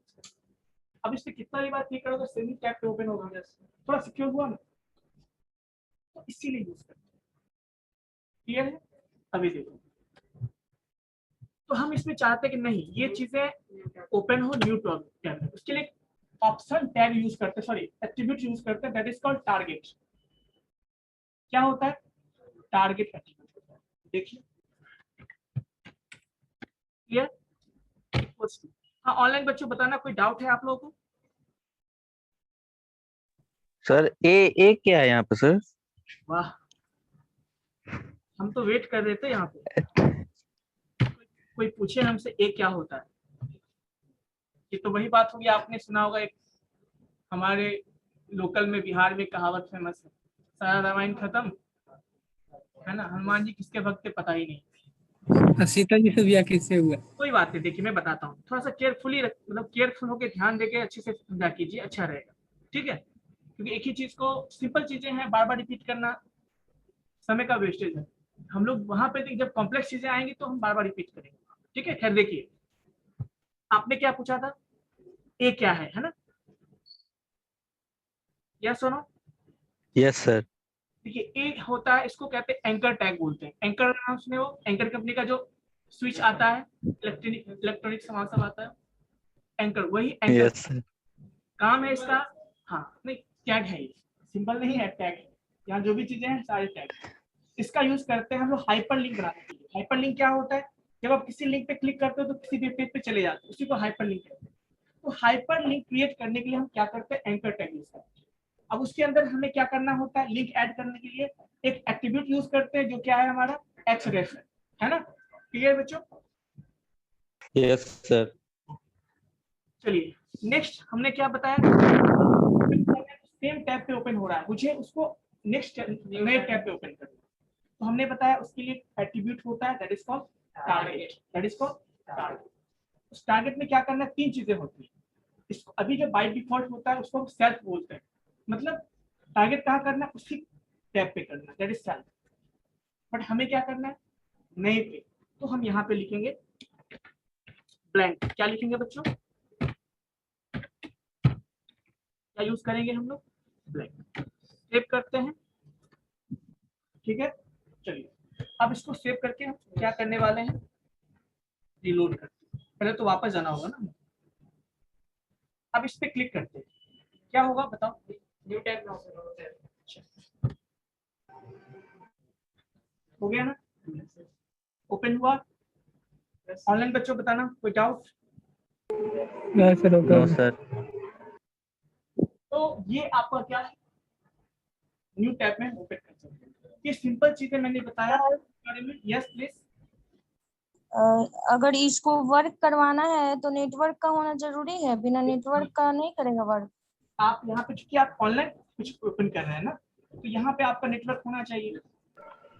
Speaker 1: अब इससे कितना भी बार क्लिक करोगे सिंगल टैब पे ओपन होगा, थोड़ा सिक्योर हुआ ना, तो इसीलिए यूज करते हैं। क्लियर है? अभी देखो, तो हम इसमें चाहते हैं कि नहीं ये चीजें ओपन हो न्यू टैब में, उसके लिए ऑप्शन टैग यूज करते हैं, सॉरी एट्रीब्यूट यूज करते हैं, दैट इज कॉल्ड टारगेट। क्या होता है टारगेट एट्रीब्यूट? देखिए क्लियर? हाँ, ऑनलाइन बच्चों बताना कोई डाउट है आप लोगों को?
Speaker 2: सर ए क्या है यहाँ पे सर?
Speaker 1: वाह, हम तो वेट कर रहे थे यहाँ पे कोई पूछे हमसे ए क्या होता है। ये तो वही बात होगी, आपने सुना होगा एक हमारे लोकल में बिहार में कहावत फेमस है, सारा रामायण खत्म, है ना, हनुमान जी किसके भक्त थे पता ही नहीं।
Speaker 3: सीता जी से ब्याह किससे हुआ?
Speaker 1: कोई बात नहीं, देखिए मैं बताता हूँ, थोड़ा सा केयरफुली मतलब केयरफुल होकर ध्यान देके अच्छे से समझा कीजिए, अच्छा रहेगा। ठीक है, क्योंकि एक ही चीज को, सिंपल चीजें हैं बार बार रिपीट करना समय का वेस्टेज है। हम लोग वहां पे जब कॉम्प्लेक्स चीजें आएंगी तो हम बार बार रिपीट करेंगे। ठीक है, खैर देखिए आपने क्या पूछा था, ए क्या है ना? यस सुनो,
Speaker 2: यस सर।
Speaker 1: देखिए ए होता है, इसको कहते हैं एंकर टैग बोलते हैं। एंकर नाम सुने, वो एंकर कंपनी का जो स्विच आता है, इलेक्ट्रॉनिक सामान सब आता है, एंकर, वही एंकर
Speaker 2: यस सर।
Speaker 1: काम है इसका। हाँ नहीं, टैग है ये, सिंपल नहीं है, टैग है। यहाँ जो भी चीजें हैं सारे टैग। इसका यूज करते हैं हम लोग हाइपर लिंक बनाने के लिए। हाइपर लिंक क्या होता है, जब आप किसी लिंक पे क्लिक करते हो तो किसी भी पेज पे चले जाते हो, उसी को हाइपर लिंक कहते हैं। तो हाइपर लिंक क्रिएट करने के लिए हम क्या करते हैं, एंकर टैग यूज करते हैं। अब उसके अंदर हमें क्या करना होता है, लिंक ऐड करने के लिए एक एट्रीब्यूट यूज करते हैं जो क्या है हमारा href है ना। क्लियर बच्चों?
Speaker 2: Yes sir.
Speaker 1: चलिए नेक्स्ट हमने क्या बताया, सेम टैब पे ओपन हो रहा है, मुझे उसको नेक्स्ट नए टैब पे ओपन करना। तो हमने बताया उसके लिए एट्रीब्यूट होता है, that is called target, that is called target. उस टारगेट में क्या करना है, 3 चीजें होती है। इसको अभी जो बाय डिफॉल्ट होता है उसको हम सेल्फ बोलते हैं, मतलब टारगेट कहाँ करना है, उसी टैब पे करना, दैट इज सेल्फ। बट हमें क्या करना है, नए पे, तो हम यहाँ पे लिखेंगे ब्लैंक। क्या लिखेंगे बच्चों, क्या यूज करेंगे हम लोग, ब्लैंक। सेव करते हैं, ठीक है। चलिए अब इसको सेव करके हम क्या करने वाले हैं, रिलोड करते हैं। पहले तो वापस जाना होगा ना। अब इस पे क्लिक करते हैं, क्या होगा बताओ, न्यू टैब हो गया ना, ओपन हुआ। ऑनलाइन बच्चों बताना कोई डाउट।
Speaker 2: No sir.
Speaker 1: तो ये आपका क्या है, न्यू टैब में ओपन कर सकते हैं। ये सिंपल चीजें मैंने बताया बारे में। Yes please.
Speaker 3: अगर इसको वर्क करवाना है तो नेटवर्क का होना जरूरी है, बिना नेटवर्क का नहीं करेगा वर्क।
Speaker 1: आप यहाँ पे चूंकि आप ऑनलाइन कुछ ओपन कर रहे हैं ना, तो यहाँ पे आपका नेटवर्क होना चाहिए।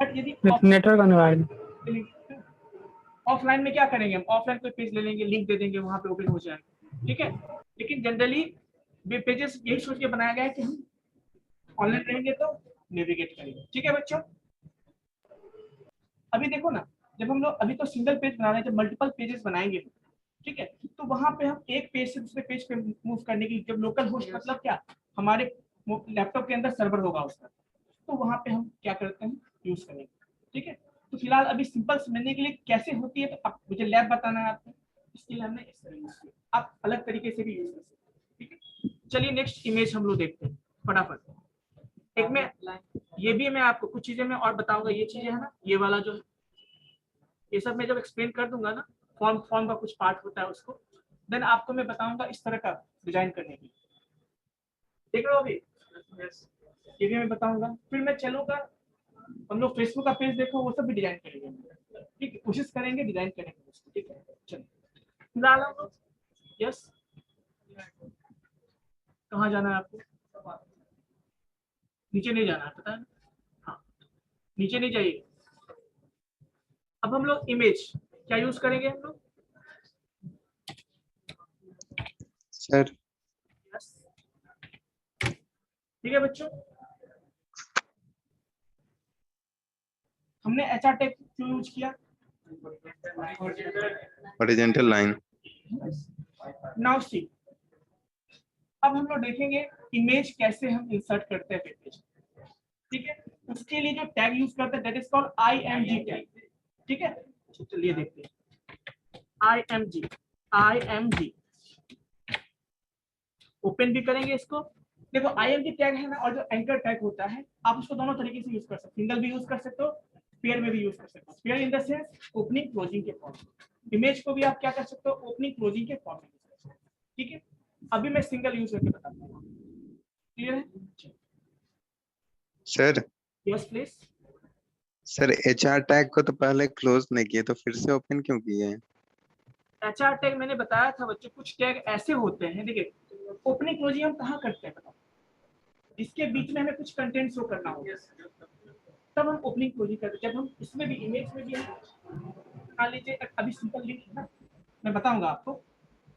Speaker 1: बट यदि
Speaker 4: नेटवर्क अनिवार्य।
Speaker 1: ऑफलाइन में क्या करेंगे, हम ऑफलाइन कोई पेज ले लेंगे, लिंक दे देंगे, वहां पे ओपन हो जाएगा, ठीक है। लेकिन जनरली पेजेस यही सोच के बनाया गया है कि हम ऑनलाइन रहेंगे तो नेविगेट करेंगे, ठीक है बच्चों। अभी देखो ना, जब हम लोग अभी तो सिंगल पेज बना रहे हैं, जब मल्टीपल पेजेस बनाएंगे, ठीक है, तो वहां पे हम एक पेज से दूसरे पेज पे मूव करने की, जब लोकल होस्ट मतलब क्या, हमारे लैपटॉप के अंदर सर्वर होगा उसका, तो वहां पे हम क्या करते हैं, यूज करेंगे, ठीक है। तो फिलहाल अभी सिंपल समझने के लिए कैसे होती है, तो अब मुझे लैब बताना है आपको, इसके लिए हमने इस तरह यूज किया। आप अलग तरीके से भी यूज कर सकते हैं, ठीक है। चलिए नेक्स्ट इमेज हम लोग देखते हैं फटाफट। एक में ये भी मैं आपको कुछ चीजें मैं और बताऊंगा, ये चीजें है ना, ये वाला जो है, ये सब मैं जब एक्सप्लेन कर दूंगा ना, फॉर्म का कुछ पार्ट होता है उसको, देन आपको मैं बताऊंगा इस तरह का डिजाइन करने की। देख रहे हो अभी, ये भी मैं बताऊंगा। फिर मैं चलूंगा, हम लोग फेसबुक का पेज देखो, वो सब भी डिजाइन करेंगे, ठीक है, कोशिश करेंगे डिजाइन करने की, ठीक है। चलो फिलहाल हम लोग, यस, कहाँ जाना है आपको, नीचे नहीं जाना है, पता है, हाँ नीचे नहीं जाइए। अब हम लोग इमेज क्या यूज करेंगे हम लोग,
Speaker 5: सर
Speaker 1: यस, ठीक है बच्चों। हमने एचआर टैग क्यों यूज किया,
Speaker 5: हॉरिजॉन्टल लाइन।
Speaker 1: नाउ सी, अब हम लोग देखेंगे इमेज कैसे हम इंसर्ट करते हैं पेज, ठीक है। उसके लिए जो टैग यूज करते हैं that is called IMG tag, ठीक है। चलिए देखते हैं, IMG ओपन भी करेंगे इसको। देखो IMG टैग है ना, और जो एंकर टैग होता है, आप उसको दोनों तरीके से यूज कर सकते हो, सिंगल भी यूज कर सकते हो, पेयर में भी यूज कर सकते हो। Pair in the sense opening closing के फॉर्म में, इमेज को भी आप क्या कर सकते हो, ओपनिंग क्लोजिंग के फॉर्म में यूज कर सकते हो, ठीक है। अभी मैं सिंगल यूज करके बताता हूँ, क्लियर है।
Speaker 5: Sir
Speaker 1: yes please.
Speaker 5: Sir HR tag को तो पहले क्लोज नहीं किए, तो फिर से ओपन क्यों किए हैं?
Speaker 1: एचआर टैग मैंने बताया था बच्चों, कुछ टैग ऐसे होते हैं, देखिए ओपनिंग क्लोजिंग हम कहाँ करते हैं बताओ, इसके बीच में हमें कुछ कंटेंट शो करना होगा, तब हम ओपनिंग क्लोजिंग करते हैं। जब हम इसमें भी, इमेज में भी, मान लीजिए अभी सिंपल लिंक है ना, मैं बताऊंगा आपको।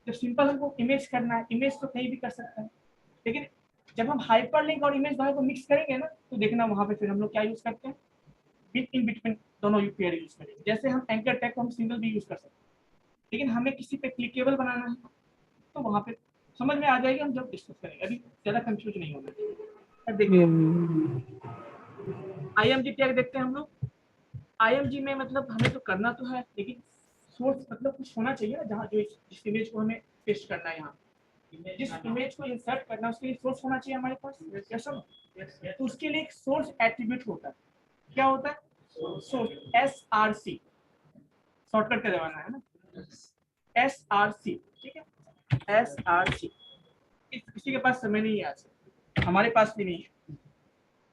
Speaker 1: जब सिंपल हमको इमेज करना है, इमेज तो कहीं भी कर सकते हैं, लेकिन जब हम हाइपर लिंक और इमेज दोनों को मिक्स करेंगे ना, तो देखना वहां पे फिर हम लोग क्या यूज करते हैं, इन बिटवीन दोनों पेयर यूज करेंगे। जैसे हम एंकर टैग को हम सिंगल भी यूज कर सकते हैं, लेकिन हमें किसी पे क्लिकेबल बनाना है, तो वहां पे समझ में आ जाएगी, हम जब डिस्कस करेंगे, अभी ज्यादा कंफ्यूज नहीं होना चाहिए। अब देखिए IMG टैग देखते हैं हम लोग। IMG में मतलब हमें तो करना तो है, लेकिन सोर्स मतलब कुछ होना चाहिए ना, जहाँ जो जिस इमेज को हमें पेस्ट करना है, यहाँ जिस इमेज को इंसर्ट करना है उसके लिए सोर्स होना चाहिए हमारे पास, यस सर। तो उसके लिए एक सोर्स एट्रीब्यूट होता है, क्या होता है, सोर्स, SRC, शॉर्टकट का जमाना है ना, SRC, ठीक है, SRC। किसी के पास समय नहीं है आज, हमारे पास भी नहीं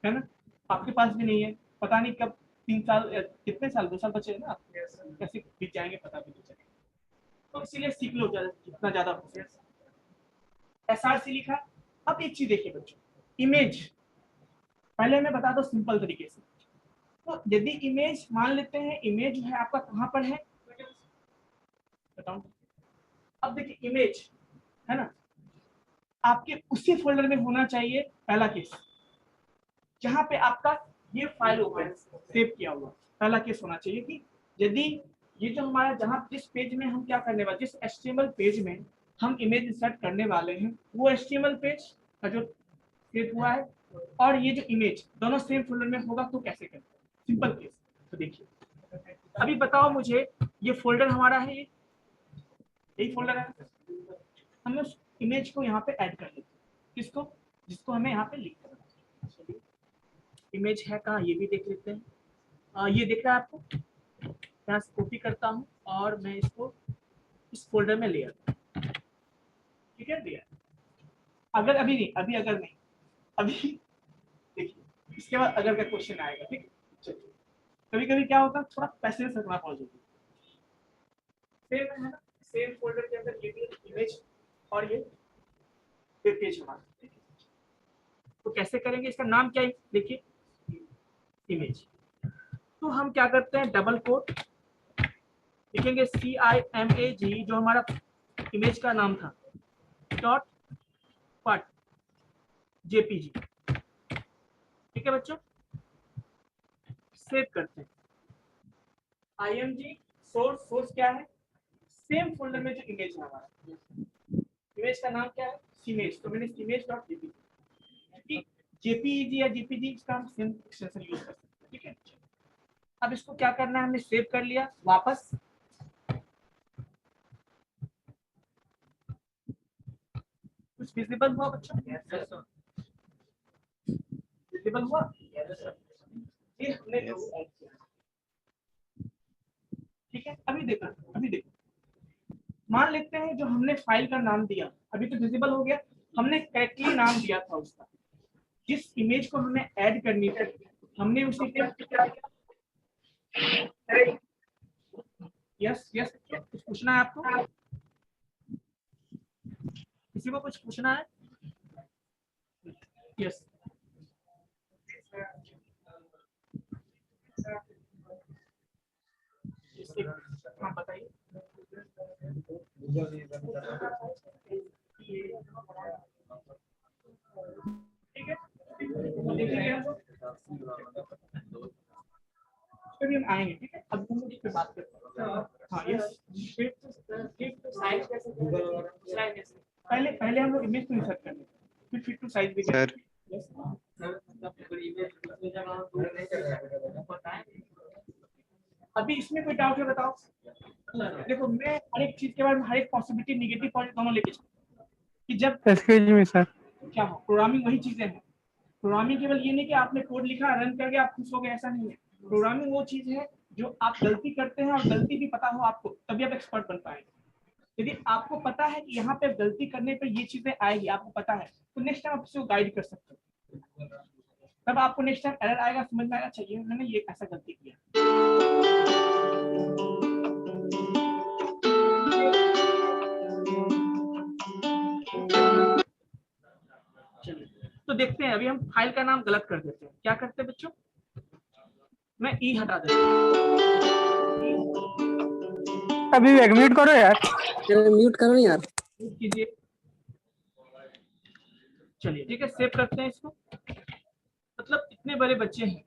Speaker 1: है ना, आपके पास भी नहीं है, पता नहीं कब 3 साल कितने साल 2 साल बचे हैं ना, कैसे बीत जाएंगे पता भी नहीं चलेगा। तो इसीलिए सीख लो जितना ज्यादा हो सके। SRC लिखा। अब एक चीज देखिए बच्चों, इमेज पहले मैं बता दो सिंपल तरीके से। तो यदि इमेज मान लेते हैं, इमेज जो है आपका कहाँ पर है बताओ। अब देखिए इमेज है ना, आपके उसी फोल्डर में होना चाहिए, पहला केस जहां पे आपका ये फाइल होगा सेव किया हुआ, पहला केस होना चाहिए कि यदि ये जो हमारा जहां जिस पेज में हम क्या करने वाले, जिस HTML पेज में हम इमेज इंसर्ट करने वाले हैं वो HTML पेज का जो सेव हुआ है और ये जो इमेज दोनों सेम फोल्डर में होगा तो कैसे करते हैं, सिंपल केस। तो देखिए अभी बताओ मुझे, ये फोल्डर हमारा है, ये यही फोल्डर है, हम उस इमेज को यहाँ पे ऐड कर लेते हैं, किसको, जिसको हमें यहाँ पे लिख करना है। इमेज है कहाँ ये भी देख लेते हैं। ये दिख रहा है आपको, यहाँ से कॉपी करता हूँ और मैं इसको इस फोल्डर में ले आता हूँ, ठीक है दिया। अगर अभी नहीं, अभी अगर नहीं, अभी देखिए इसके बाद अगर का क्वेश्चन आएगा, ठीक है। चलिए कभी कभी क्या होता है थोड़ा पैसेंस रखना पड़ता है, सेम है ना, सेम फोल्डर के अंदर ये भी इमेज और ये वेब पेज हमारा, ठीक है। तो कैसे करेंगे, इसका नाम क्या है देखिए, इमेज। तो हम क्या करते हैं, डबल कोट लिखेंगे CIMAG जो हमारा इमेज का नाम था, डॉट पट JPG, ठीक है बच्चों। सेव करते हैं, IMG सोर्स, सोर्स क्या है, सेम फोल्डर में जो इमेज है हमारा, इमेज का नाम क्या है सीमेज, तो मैंने सीमेज डॉट JPG, JPEG या JPG इसका हम सेम एक्सटेंशन यूज कर सकते हैं, ठीक है। अब इसको क्या करना है, हमने सेव कर लिया, वापस कुछ विजिबल हुआ बच्चों, विजिबल हुआ, ये हमने ऐड किया, ठीक है। अभी देखो मान लेते हैं जो हमने फाइल का नाम दिया, अभी तो विजिबल हो गया, हमने करेक्टली नाम दिया था उसका, जिस इमेज को हमें ऐड करनी थी हमने उसे क्या किया। यस यस, कुछ पूछना है आपको, किसी को कुछ पूछना है, यस। हाँ बताइए, ठीक है, देखिए हम हम आएंगे, ठीक है। अब हम इस पे बात करते हैं। हाँ यस, साइज कैसे, पहले पहले हम लोग इमेज को इंसर्ट कर लेते हैं, फिर फिट टू साइज भी
Speaker 5: सर
Speaker 1: अभी इसमें कोई डाउट है बताओ। देखो मैं हर एक चीज के बारे में, हर एक पॉसिबिलिटी नेगेटिव पॉइंट दोनों लेके चलता हूं कि जब
Speaker 4: एक्सक्यूज मी सर,
Speaker 1: क्या हो, प्रोग्रामिंग वही चीजें हैं। प्रोग्रामिंग केवल ये नहीं कि आपने कोड लिखा रन कर गया आप खुश हो गए, ऐसा नहीं है। प्रोग्रामिंग वो चीज है जो आप गलती करते हैं और गलती भी पता हो आपको, तभी आप एक्सपर्ट बन पाएंगे। यदि आपको पता है कि यहाँ पे गलती करने पे ये चीजें आएगी, आपको पता है, तो नेक्स्ट टाइम आप उसको गाइड कर सकते हो, तब आपको नेक्स्ट टाइम एरर आएगा, समझ में आएगा चाहिए मैंने ये ऐसा गलती किया। चलिए तो देखते हैं, अभी हम फाइल का नाम गलत कर देते हैं, क्या करते हैं बच्चों, मैं ई हटा देता हूँ,
Speaker 4: अभी एक म्यूट करो यार,
Speaker 6: म्यूट करो यार।
Speaker 1: कीजिए। चलिए ठीक है, सेव करते हैं इसको। मतलब इतने बड़े बच्चे हैं,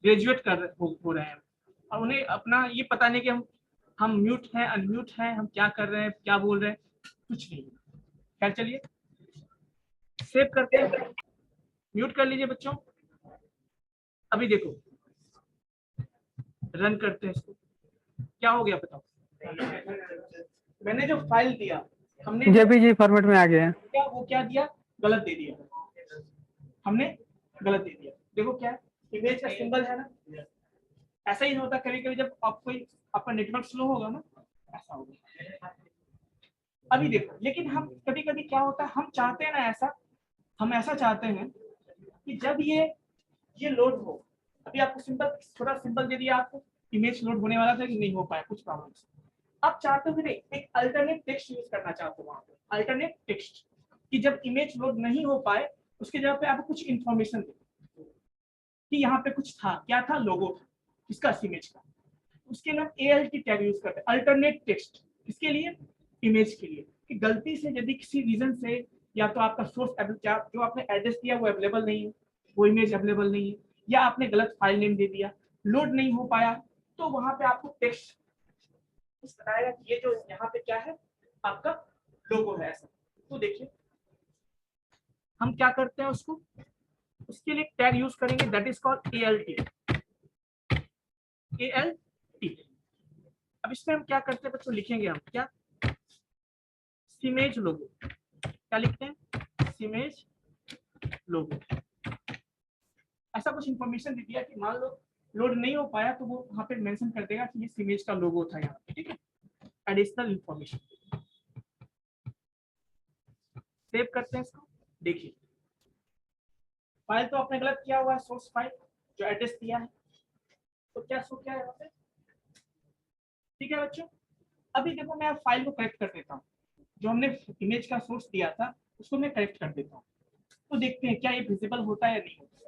Speaker 1: ग्रेजुएट हो रहे हैं और उन्हें अपना ये पता नहीं कि हम म्यूट हैं अनम्यूट हैं, हम क्या कर रहे हैं क्या बोल रहे हैं, कुछ नहीं। खैर चलिए सेव करते हैं, म्यूट कर लीजिए बच्चों। अभी देखो रन करते हैं इसको, क्या हो गया बताओ, मैंने जो फाइल दिया हमने
Speaker 4: JPG फॉर्मेट में आ गया है।
Speaker 1: क्या वो क्या दिया, गलत दे दिया, हमने गलत दे दिया। देखो क्या इमेज का सिंबल है ना, ऐसा ही होता कभी कभी जब आप कोई आपका नेटवर्क स्लो होगा ना, ऐसा होगा। अभी देखो लेकिन हम कभी कभी क्या होता है, हम चाहते हैं ना ऐसा, हम ऐसा चाहते हैं कि जब ये लोड हो, अभी आपको सिंपल थोड़ा सिंपल दे दिया, आपको इमेज लोड होने वाला था कि नहीं हो पाया कुछ प्रॉब्लम से, आप चाहते हो कि एक अल्टरनेट टेक्स्ट यूज करना चाहते हो वहां पे, अल्टरनेट टेक्स्ट कि जब इमेज लोड नहीं हो पाए उसके जगह पे आपको कुछ इन्फॉर्मेशन दे, कि यहाँ पे कुछ था, क्या था, लोगो था इसका इमेज का, उसके लिए हम ALT टैग यूज करते हैं, अल्टरनेट टेक्स्ट, इसके लिए इमेज के लिए, कि गलती से यदि किसी रीजन से या तो आपका सोर्स जो आपने एड्रेस दिया वो अवेलेबल नहीं है, वो इमेज अवेलेबल नहीं है, या आपने गलत फाइल नेम दे दिया, लोड नहीं हो पाया, तो वहां पे आपको टेक्स्ट बताएगा कि ये जो यहाँ पे क्या है, आपका लोगो है ऐसा। तो देखिए हम क्या करते हैं उसको, उसके लिए टैग यूज करेंगे, दैट इज कॉल्ड ALT। अब इसमें हम क्या करते हैं बच्चों, लिखेंगे हम क्या, इमेज लोगो, क्या लिखते हैं, इमेज लोगो। ऐसा कुछ इंफॉर्मेशन दे दिया कि मान लो लोड नहीं हो पाया, तो वो वहां पे मेंशन कर देगा कि ये इमेज का लोगो था यहाँ पे, ठीक है, एडिशनल इंफॉर्मेशन। सेव करते हैं इसको, देखिए फाइल तो आपने गलत किया हुआ है, सोर्स फाइल जो एड्रेस दिया है, तो क्या शो किया है यहाँ पे, ठीक है बच्चों। अभी देखो मैं फाइल को करेक्ट कर देता हूँ, जो हमने इमेज का सोर्स दिया था उसको मैं करेक्ट कर देता हूँ, तो देखते हैं क्या ये विजिबल होता है या नहीं होता है।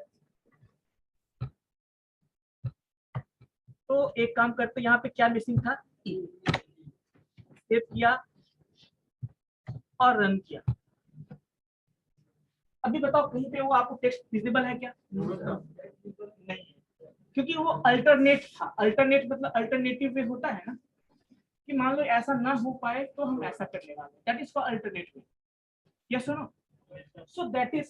Speaker 1: तो एक काम करते हैं, यहाँ पे क्या मिसिंग था, सेव किया और रन किया। अभी बताओ कहीं पे वो आपको टेक्स्ट विजिबल है क्या, नहीं, क्योंकि वो अल्टरनेट था। अल्टरनेट मतलब अल्टरनेटिव वे होता है ना, कि मान लो ऐसा ना हो पाए तो हम ऐसा करने वाले, that is for alternate way, yes और नो। सो दैट इज,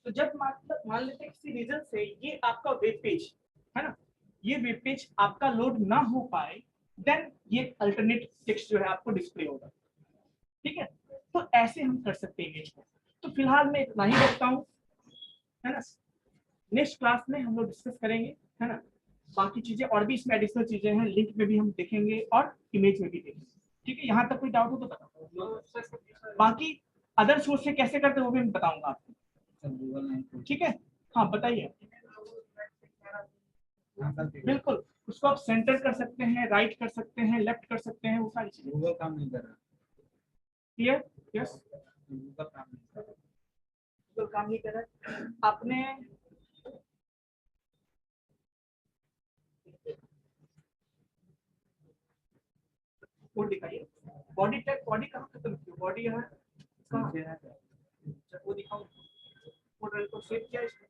Speaker 1: तो जब मान लेते हैं किसी रीजन से ये आपका वेब पेज है ना, ये वेब पेज आपका लोड ना हो पाए, देन ये अल्टरनेट टेक्स्ट जो है आपको डिस्प्ले होगा, ठीक है। तो ऐसे हम कर सकते हैं इमेज को। तो फिलहाल मैं इतना ही रखता हूँ, है ना, नेक्स्ट क्लास में हम लोग डिस्कस करेंगे, है ना, बाकी चीजें और भी इसमें एडिशनल चीजें हैं, लिंक में भी हम देखेंगे और इमेज में भी देखेंगे, ठीक है। यहाँ तक कोई डाउट हो तो बताओ, बाकी अदर सोर्स से कैसे करते हैं वो भी मैं बताऊंगा आपको, ठीक है। हाँ बताइए, बिल्कुल उसको आप सेंटर कर सकते हैं, राइट कर सकते हैं, लेफ्ट कर सकते हैं, वो सारी चीजें।
Speaker 7: गूगल काम नहीं कर रहा,
Speaker 1: क्लियर, यस,
Speaker 7: गूगल काम नहीं कर रहा।
Speaker 1: गूगल काम नहीं कर रहा है, आपने वो दिखाइए, बॉडी टैग, बॉडी कहाँ खत्म की, बॉडी यहाँ कहाँ है, अच्छा, वो दिखाओ, फोल्डर को सेव किया इसमें,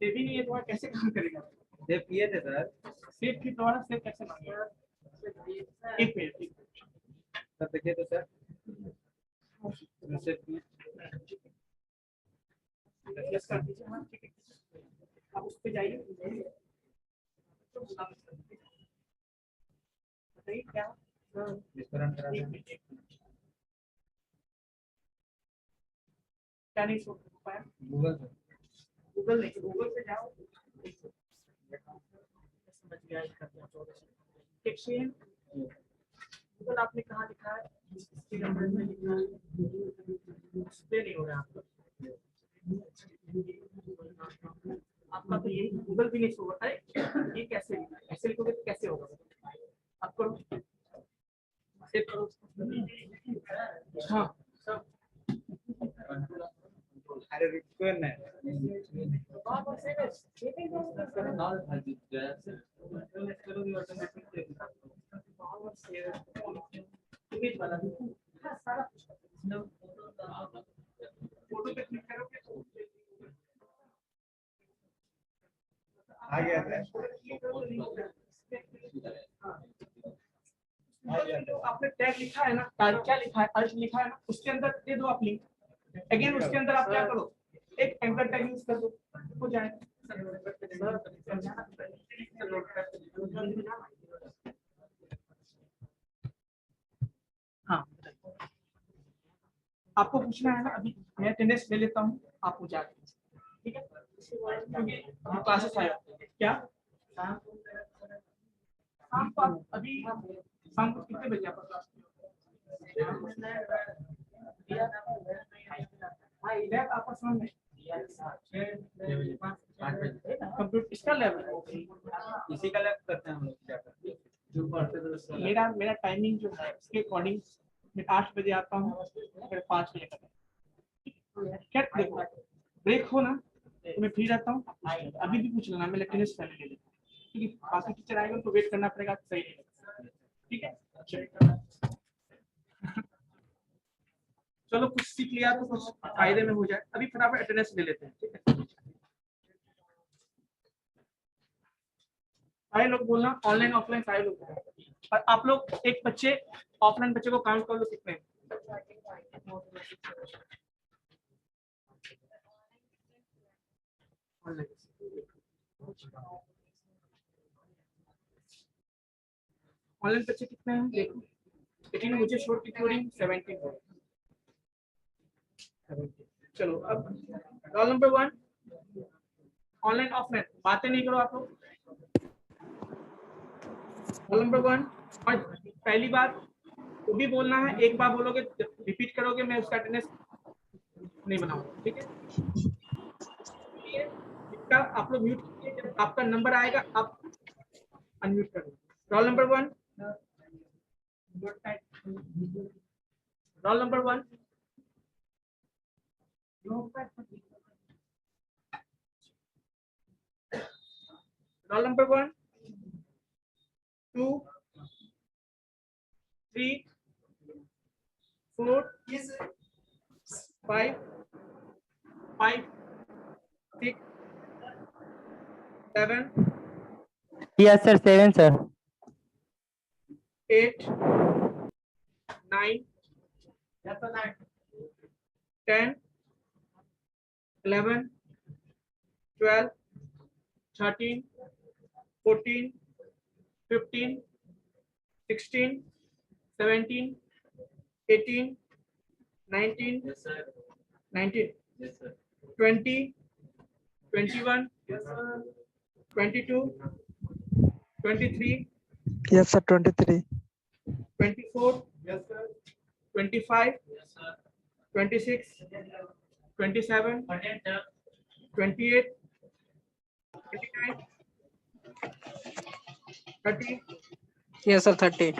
Speaker 1: सेव ही नहीं है, तुम्हारा कैसे काम करेगा,
Speaker 7: सेव किए थे सर,
Speaker 1: सेव की दोबारा सेव कैसे मांगेगा, एक मिनट
Speaker 7: सर देखिए तो सर सेव किए,
Speaker 1: यस कर दीजिए, हाँ ठीक है, आप उस पे जाइए, बताइए क्या,
Speaker 7: विस्तारण करा
Speaker 1: एक
Speaker 7: दें।
Speaker 1: मिनट क्या नहीं सोच पाया,
Speaker 7: गूगल से
Speaker 1: गूगल नहीं, गूगल पे जाओ, समझ गया, एक्सचेंज गूगल आपने कहाँ लिखा है, इसके नंबर में लिखा है, डिस्प्ले नहीं हो रहा आपका, आपका तो यही गूगल भी नहीं शो होता है, ये कैसे लिखा है, ऐसे लिखोगे तो कैसे होगा, आप करो, सेव करो, हाँ सब
Speaker 7: अरे रुको ना,
Speaker 1: इमेज वाला हाँ, सारा कुछ फोटो पे क्लिक करोगे तो
Speaker 7: आ गया सर,
Speaker 1: जो आपने टैग लिखा है ना, टैग क्या लिखा है, अल्ट लिखा है ना, उसके अंदर दे दो आप लिंक, अगेन उसके अंदर आप क्या करो, एक एंकर टैग यूज कर दो, हो जाएगा। हाँ आपको पूछना है ना, अभी मैं अटेंडेंस ले लेता हूँ, आप हो जाएगा, ठीक है, क्योंकि क्लासेस आए क्या शाम को, आप अभी शाम को कितने बजे आपका क्लास, लैब आपका शाम में कंप्यूटर इसका लैब है,
Speaker 7: इसी का लैब करते हैं हम लोग, क्या करते हैं जो पढ़ते थे
Speaker 1: मेरा टाइमिंग जो है उसके अकॉर्डिंग मैं 8 बजे आता हूँ, फिर 5 बजे तक, क्या देखो, ब्रेक हो ना तो मैं फ्री रहता हूँ, अभी भी पूछ लेना, मैं अटेंडेंस पहले ले लेता हूँ, क्योंकि बाकी टीचर आएगा तो वेट करना पड़ेगा, सही नहीं लगता। ठीक है, चलो कुछ सीख लिया तो कुछ फायदे में हो जाए। अभी फटाफट अटेंडेंस ले लेते हैं। ठीक है, सारे लोग बोलना ऑनलाइन ऑफलाइन, सारे लोग बोलना। और आप लोग एक बच्चे ऑफलाइन बच्चे को काउंट कर लो कितने हैं। ऑनलाइन बच्चे कितने हैं देखो, लेकिन मुझे शोर की थोड़ी 17 है। चलो अब रोल नंबर 1, ऑनलाइन ऑफलाइन बातें नहीं करो आप लोग। रोल नंबर 1, और पहली बात वो भी बोलना है, एक बार बोलोगे रिपीट करोगे, मैं उसका अटेंडेंस नहीं बनाऊंगा। ठीक है, इसका आप लोग म्यूट कीजिए, जब आपका नंबर आएगा आप अनम्यूट कर लो। Roll number 1, roll number 1, roll number 1, 2, 3, 4, 5, 6, 7,
Speaker 4: Yes, sir. 7, sir.
Speaker 1: 8, 9, 10, 11, 12, 13, 14, 15, 16, 17, 18, 19, 20, 21, 22, 23,
Speaker 8: Yes, sir. 23.
Speaker 1: 24, 25, 26, 27, 28, 29, 30,
Speaker 6: Yes, sir. 30.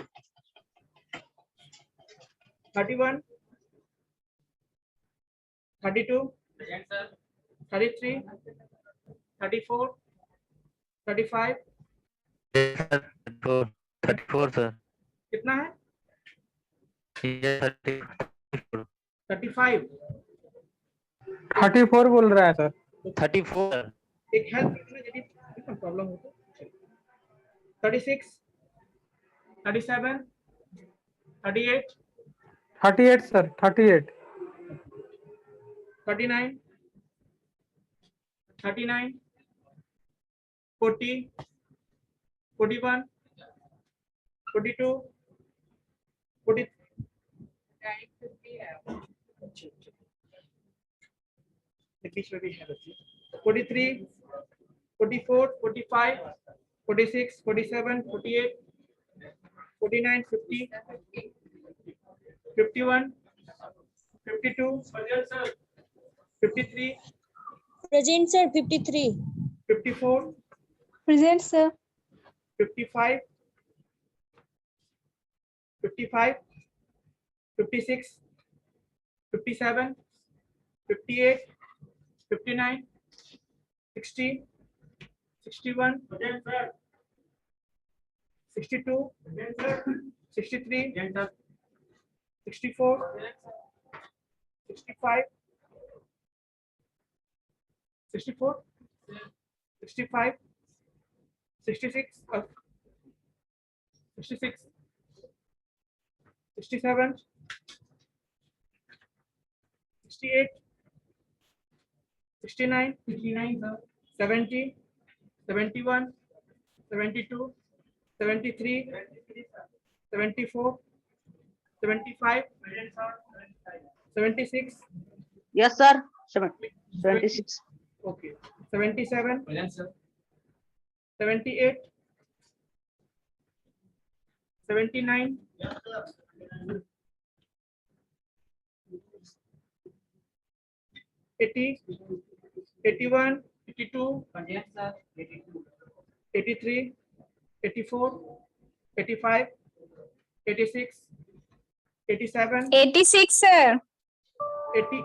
Speaker 1: 31, 32, 33, 34, 35,
Speaker 2: 34 sir.
Speaker 1: कितना है?
Speaker 2: ये 34
Speaker 1: 35।
Speaker 4: 34 बोल रहा है सर।
Speaker 2: 34
Speaker 1: एक हेल्प करना यदि प्रॉब्लम हो तो। 36, 37, 38,
Speaker 4: 38 सर। 38,
Speaker 1: 39, 39, 40, 41, 42, 40, बीच में भी है बच्चे। 43, 44, 45, 46, 47, 48, 49, 50, 51, 52, 53,
Speaker 3: Present, sir. 53.
Speaker 1: 54,
Speaker 3: Present, sir.
Speaker 1: 55, 55, 56, 57, 58, 59, 60, 61, 62, 63, 64, 65, 64, 65, 66, 66, 67, 68, 69, 70, 71, 72, 73, 74, 75, 76,
Speaker 9: Yes, sir. 76.
Speaker 1: okay, 77, 78, 79, 80, 81, 82, 83, 84, 85, 86, 87,
Speaker 3: 86, sir.
Speaker 1: 80,